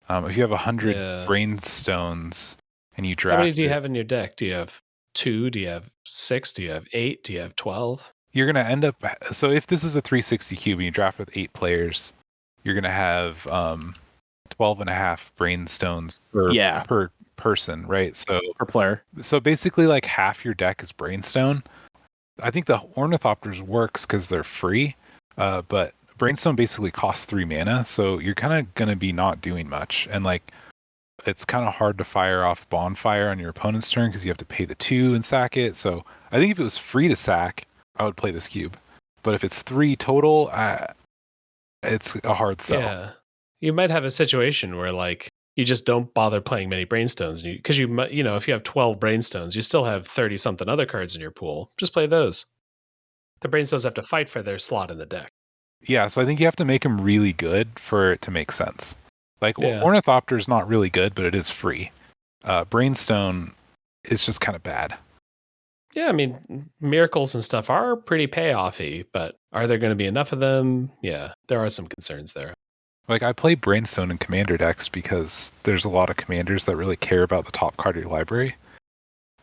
If you have 100 Brainstones and you draft, how many do you have in your deck? Do you have 2? Do you have 6? Do you have 8? Do you have 12? You're going to end up. So if this is a 360 cube and you draft with 8 players, you're going to have 12 and a half Brainstones per person, right? So per player. So basically, like half your deck is Brainstone. I think the Ornithopters works because they're free, but Brainstone basically costs 3 mana, so you're kind of going to be not doing much. And like, it's kind of hard to fire off Bonfire on your opponent's turn because you have to pay the 2 and sack it. So I think if it was free to sack, I would play this cube. But if it's 3 total, it's a hard sell. Yeah, you might have a situation where like you just don't bother playing many Brainstones because you know, if you have 12 Brainstones, you still have 30 something other cards in your pool. Just play those. The Brainstones have to fight for their slot in the deck. Yeah, so I think you have to make them really good for it to make sense. Like Ornithopter is not really good, but it is free. Brainstone is just kind of bad. Yeah, I mean, miracles and stuff are pretty payoffy, but are there going to be enough of them? Yeah, there are some concerns there. Like, I play Brainstone in Commander decks because there's a lot of commanders that really care about the top card of your library.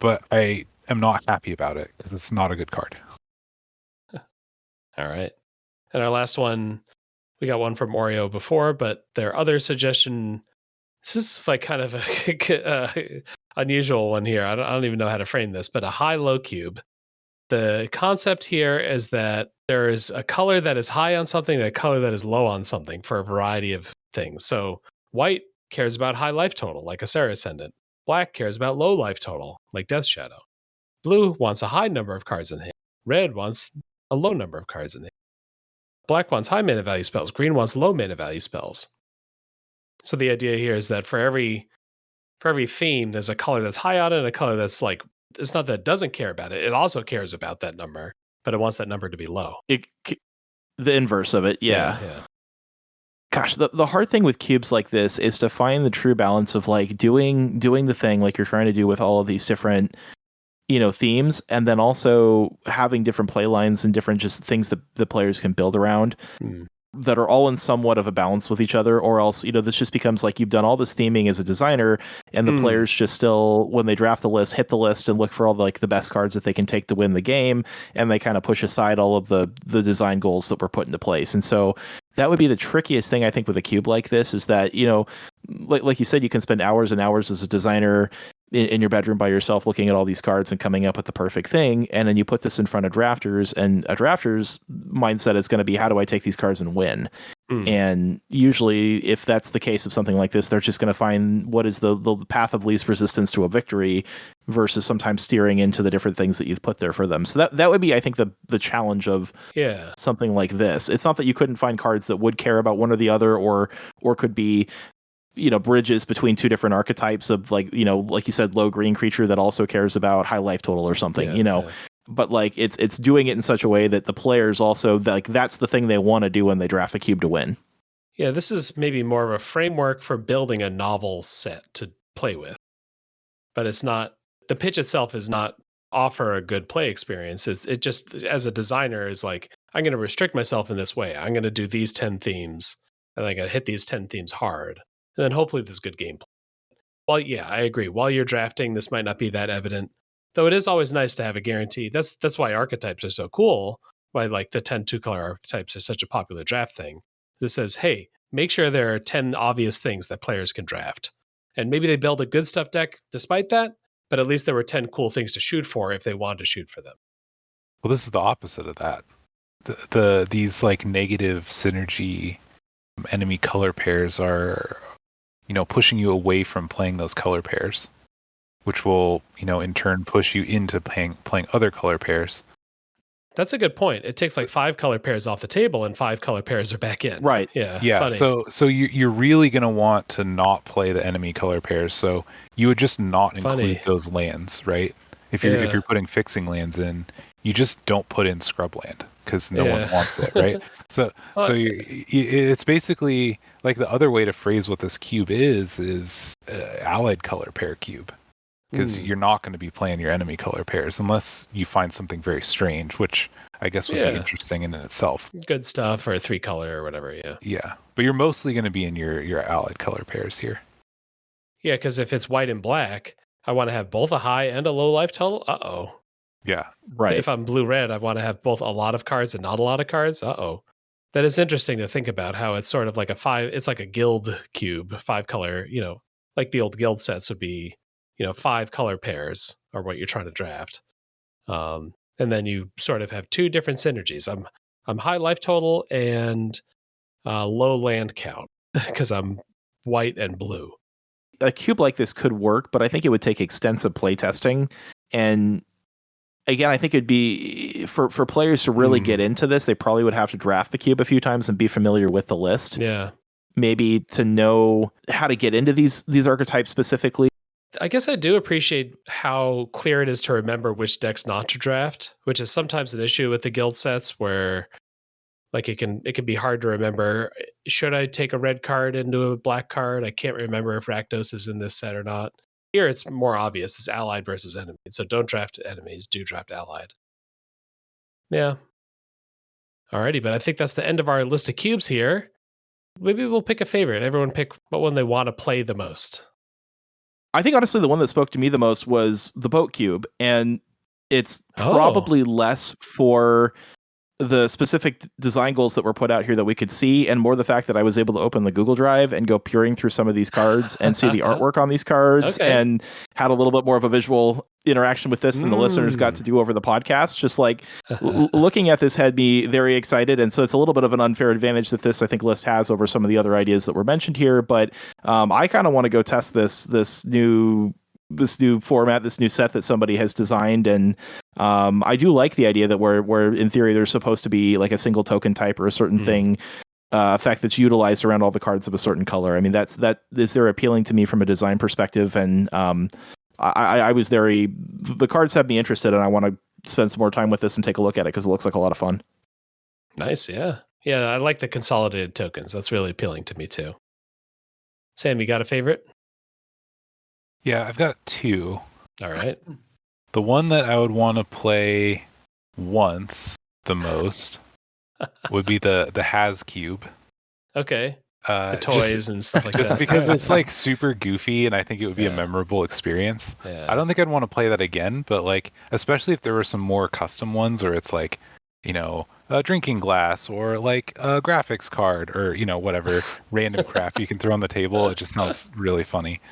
But I am not happy about it because it's not a good card. All right. And our last one, we got one from Oreo before, but their other suggestion, this is like kind of a unusual one here. I don't even know how to frame this, but a high-low cube. The concept here is that there is a color that is high on something and a color that is low on something for a variety of things. So white cares about high life total, like a Serra Ascendant. Black cares about low life total, like Death Shadow. Blue wants a high number of cards in hand. Red wants a low number of cards in hand. Black wants high mana value spells. Green wants low mana value spells. So the idea here is that for every theme, there's a color that's high on it and a color that's like, it's not that it doesn't care about it. It also cares about that number, but it wants that number to be low. The inverse of it, yeah. Gosh, the hard thing with cubes like this is to find the true balance of like doing the thing like you're trying to do with all of these different, you know, themes, and then also having different play lines and different just things that the players can build around that are all in somewhat of a balance with each other, or else, you know, this just becomes like you've done all this theming as a designer and the players just still, when they draft the list, hit the list and look for all the best cards that they can take to win the game, and they kind of push aside all of the design goals that were put into place. And so that would be the trickiest thing, I think, with a cube like this, is that, you know, like you said, you can spend hours and hours as a designer in your bedroom by yourself looking at all these cards and coming up with the perfect thing, and then you put this in front of drafters, and a drafter's mindset is going to be, how do I take these cards and win? And usually, if that's the case of something like this, they're just going to find what is the path of least resistance to a victory, versus sometimes steering into the different things that you've put there for them. So that would be, I think, the challenge of something like this. It's not that you couldn't find cards that would care about one or the other, or could be, you know, bridges between two different archetypes of, like, you know, like you said, low green creature that also cares about high life total or something, you know. But like it's doing it in such a way that the players also, like, that's the thing they want to do when they draft the cube to win. Yeah, this is maybe more of a framework for building a novel set to play with. But it's not, the pitch itself is not offer a good play experience. It just, as a designer, is like, I'm going to restrict myself in this way. I'm going to do these 10 themes, and I'm going to hit these 10 themes hard. And then hopefully there's good gameplay. Well, yeah, I agree. While you're drafting, this might not be that evident. Though it is always nice to have a guarantee. That's why archetypes are so cool. Why, like, the 10 2-color archetypes are such a popular draft thing. It says, hey, make sure there are 10 obvious things that players can draft. And maybe they build a good stuff deck despite that, but at least there were 10 cool things to shoot for if they wanted to shoot for them. Well, this is the opposite of that. These like negative synergy enemy color pairs are, you know, pushing you away from playing those color pairs. which will, in turn push you into playing other color pairs. That's a good point. It takes like 5 color pairs off the table and 5 color pairs are back in. Right. Yeah. Funny. So you're really going to want to not play the enemy color pairs. So you would just not include those lands, right? If you're putting fixing lands in, you just don't put in scrubland because no one wants it, right? So it's basically like the other way to phrase what this cube is allied color pair cube. Because you're not going to be playing your enemy color pairs unless you find something very strange, which I guess would be interesting in itself. Good stuff, or a 3-color or whatever, Yeah, but you're mostly going to be in your allied color pairs here. Yeah, because if it's white and black, I want to have both a high and a low life total. Uh-oh. Yeah. Right. If I'm blue-red, I want to have both a lot of cards and not a lot of cards. Uh-oh. That is interesting to think about, how it's sort of like it's like a guild cube, 5-color, like the old guild sets would be, 5 color pairs are what you're trying to draft. And then you sort of have 2 different synergies. I'm high life total and low land count because I'm white and blue. A cube like this could work, but I think it would take extensive playtesting. And again, I think it'd be for players to really get into this, they probably would have to draft the cube a few times and be familiar with the list. Yeah. Maybe to know how to get into these archetypes specifically. I guess I do appreciate how clear it is to remember which decks not to draft, which is sometimes an issue with the guild sets where like it can be hard to remember. Should I take a red card into a black card? I can't remember if Rakdos is in this set or not. Here it's more obvious. It's allied versus enemy. So don't draft enemies, do draft allied. Yeah. Alrighty, but I think that's the end of our list of cubes here. Maybe we'll pick a favorite. Everyone pick what one they want to play the most. I think honestly the one that spoke to me the most was the boat cube, and it's probably less for the specific design goals that were put out here that we could see, and more the fact that I was able to open the Google Drive and go peering through some of these cards and see the artwork on these cards, and had a little bit more of a visual interaction with this than the listeners got to do over the podcast. Just like looking at this had me very excited, and so it's a little bit of an unfair advantage that this, I think, list has over some of the other ideas that were mentioned here. But I kind of want to go test this new format, this new set that somebody has designed, and I do like the idea that where in theory there's supposed to be like a single token type or a certain thing effect that's utilized around all the cards of a certain color. I mean, that is there appealing to me from a design perspective, and I was the cards have me interested, and I want to spend some more time with this and take a look at it because it looks like a lot of fun. Nice, yeah. I like the consolidated tokens. That's really appealing to me too. Sam, you got a favorite? Yeah, I've got 2. All right. The one that I would want to play once the most would be the Has Cube. Okay. The toys and stuff like that. Just because it's like super goofy, and I think it would be a memorable experience. Yeah. I don't think I'd want to play that again, but like, especially if there were some more custom ones, or it's like, a drinking glass, or like a graphics card, or whatever random crap you can throw on the table. It just sounds really funny.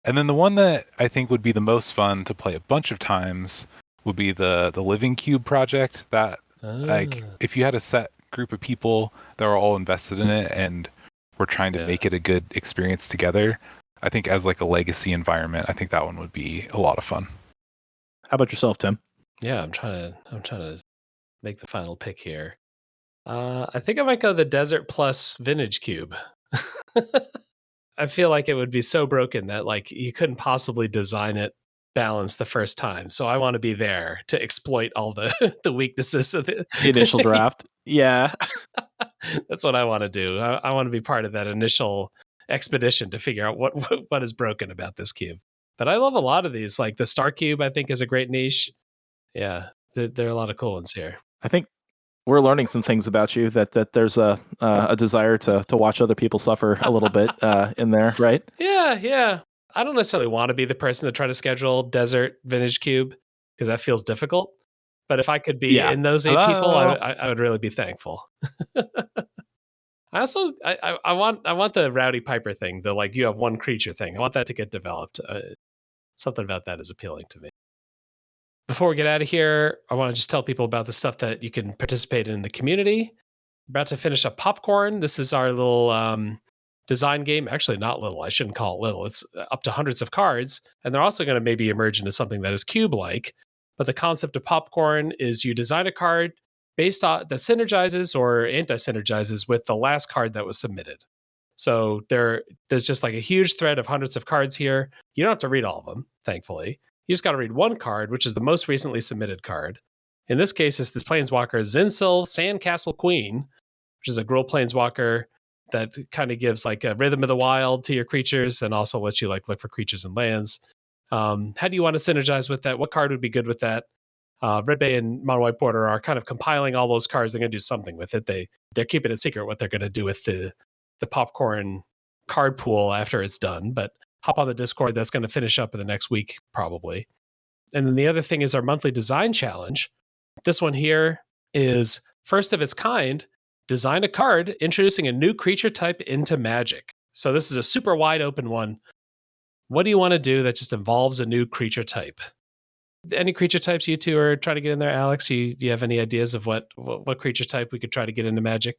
And then the one that I think would be the most fun to play a bunch of times would be the Living Cube project. That like, if you had a set group of people that were all invested in it and were trying to make it a good experience together, I think as like a legacy environment, I think that one would be a lot of fun. How about yourself, Tim? Yeah, I'm trying to make the final pick here. I think I might go the Desert Plus Vintage Cube. I feel like it would be so broken that like you couldn't possibly design it balanced the first time. So I want to be there to exploit all the weaknesses of the initial draft. Yeah. That's what I want to do. I want to be part of that initial expedition to figure out what is broken about this cube. But I love a lot of these. Like the Star Cube, I think, is a great niche. Yeah, there are a lot of cool ones here. I think we're learning some things about you, that there's a desire to watch other people suffer a little bit in there, right? Yeah. I don't necessarily want to be the person to try to schedule Desert Vintage Cube because that feels difficult. But if I could be in those 8 people, I would really be thankful. I also I want the Rowdy Piper thing, the like you have one creature thing. I want that to get developed. Something about that is appealing to me. Before we get out of here, I want to just tell people about the stuff that you can participate in the community. About to finish up Popcorn. This is our little design game. Actually, not little. I shouldn't call it little. It's up to hundreds of cards. And they're also going to maybe emerge into something that is cube-like. But the concept of Popcorn is you design a card based on that synergizes or anti-synergizes with the last card that was submitted. So there's just like a huge thread of hundreds of cards here. You don't have to read all of them, thankfully. You just got to read one card, which is the most recently submitted card. In this case, it's this Planeswalker Zinsil Sandcastle Queen, which is a Gruul Planeswalker that kind of gives like a Rhythm of the Wild to your creatures and also lets you like look for creatures and lands. How do you want to synergize with that? What card would be good with that? Red Bay and Mono White Border are kind of compiling all those cards. They're going to do something with it. They're keeping it secret what they're going to do with the Popcorn card pool after it's done. But hop on the Discord. That's going to finish up in the next week, probably. And then the other thing is our monthly design challenge. This one here is first of its kind. Design a card introducing a new creature type into Magic. So this is a super wide open one. What do you want to do that just involves a new creature type? Any creature types you two are trying to get in there, Alex? Do you have any ideas of what creature type we could try to get into Magic?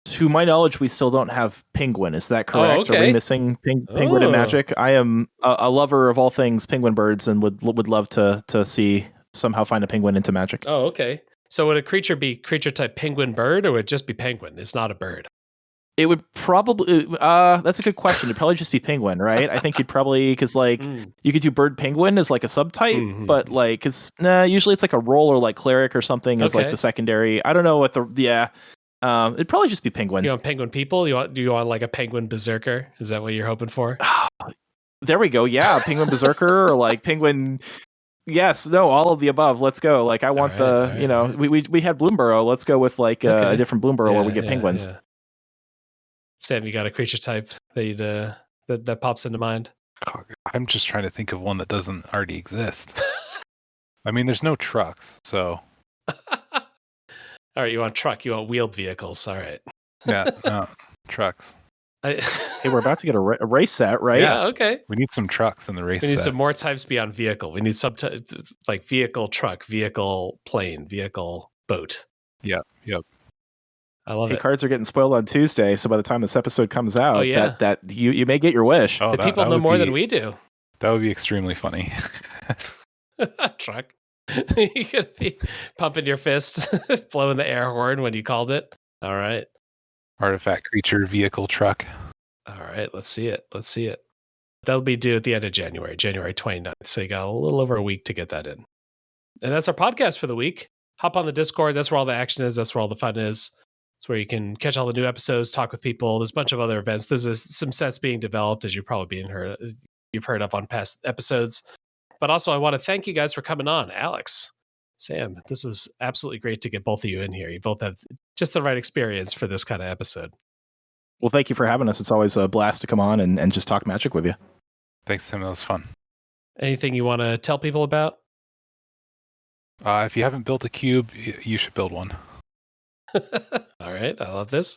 To my knowledge, we still don't have Penguin. Is that correct? Oh, okay. Are we missing Penguin in Magic? I am a lover of all things penguin birds and would love to see somehow find a penguin into Magic. Oh, okay. So would a creature be creature type penguin bird, or would it just be penguin? It's not a bird. It would probably, that's a good question. It'd probably just be penguin, right? I think you'd probably, because like you could do bird penguin as like a subtype, but like, because usually it's like a roll or like cleric or something as like the secondary. I don't know what it'd probably just be penguin. You want penguin people? Do you want like a penguin berserker? Is that what you're hoping for? There we go. Yeah, penguin berserker or like penguin. Yes, no, all of the above. Let's go. Like I want we had Bloomburrow. Let's go with like a different Bloomburrow where we get penguins. Yeah. Sam, you got a creature type that that pops into mind? Oh, I'm just trying to think of one that doesn't already exist. I mean, there's no trucks, so. All right, you want truck? You want wheeled vehicles? All right. Yeah, no, trucks. Hey, we're about to get a race set, right? Yeah, okay. We need some trucks in the race set. We need some more types beyond vehicle. We need like vehicle truck, vehicle plane, vehicle boat. Yep. I love it. Cards are getting spoiled on Tuesday, so by the time this episode comes out, that you may get your wish. The people know more than we do. That would be extremely funny. Truck. You're going to be pumping your fist, blowing the air horn when you called it. All right. Artifact creature vehicle truck. All right. Let's see it. That'll be due at the end of January 29th. So you got a little over a week to get that in. And that's our podcast for the week. Hop on the Discord. That's where all the action is. That's where all the fun is. It's where you can catch all the new episodes, talk with people. There's a bunch of other events. There's some sets being developed, as you've heard of on past episodes. But also, I want to thank you guys for coming on. Alex, Sam, this is absolutely great to get both of you in here. You both have just the right experience for this kind of episode. Well, thank you for having us. It's always a blast to come on and just talk Magic with you. Thanks, Tim. That was fun. Anything you want to tell people about? If you haven't built a cube, you should build one. All right. I love this.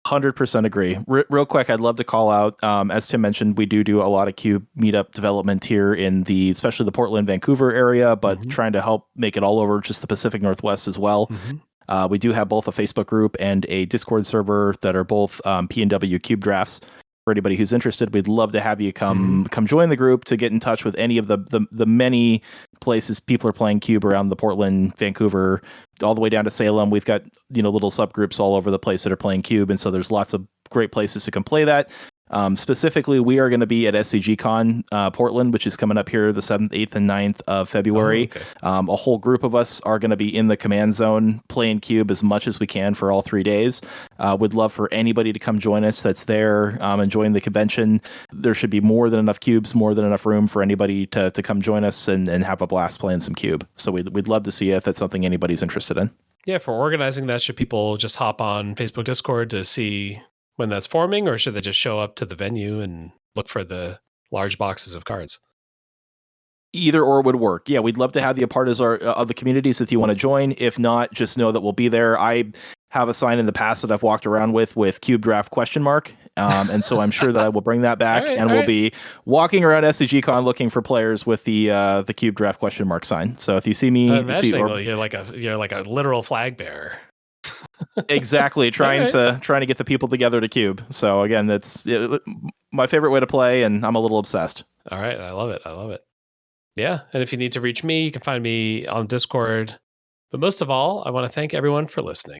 100% agree. Real quick, I'd love to call out, as Tim mentioned, we do a lot of cube meetup development here in especially the Portland, Vancouver area, but trying to help make it all over just the Pacific Northwest as well. We do have both a Facebook group and a Discord server that are both P&W Cube Drafts. For anybody who's interested, we'd love to have you come join the group to get in touch with any of the many places people are playing Cube around the Portland, Vancouver, all the way down to Salem. We've got little subgroups all over the place that are playing Cube, and so there's lots of great places to come play that. Specifically, we are going to be at SCGCon Portland, which is coming up here the 7th, 8th, and 9th of February. A whole group of us are going to be in the command zone playing Cube as much as we can for all 3 days. Would love for anybody to come join us that's there and join the convention. There should be more than enough cubes, more than enough room for anybody to come join us and have a blast playing some Cube. So we'd love to see you if that's something anybody's interested in. Yeah, for organizing that, should people just hop on Facebook Discord to see when that's forming, or should they just show up to the venue and look for the large boxes of cards? Either or would work. Yeah, we'd love to have you a part of the communities if you want to join. If not, just know that we'll be there. I have a sign in the past that I've walked around with Cube Draft ? And so I'm sure that I will bring that back, we'll be walking around SCGCon looking for players with the Cube Draft ? sign. So if you see me, you're like a literal flag bearer. Exactly, trying right. to get the people together to cube. So again, that's my favorite way to play, and I'm a little obsessed. All right. I love it. I love it. Yeah. And if you need to reach me, you can find me on Discord. But most of all, I want to thank everyone for listening.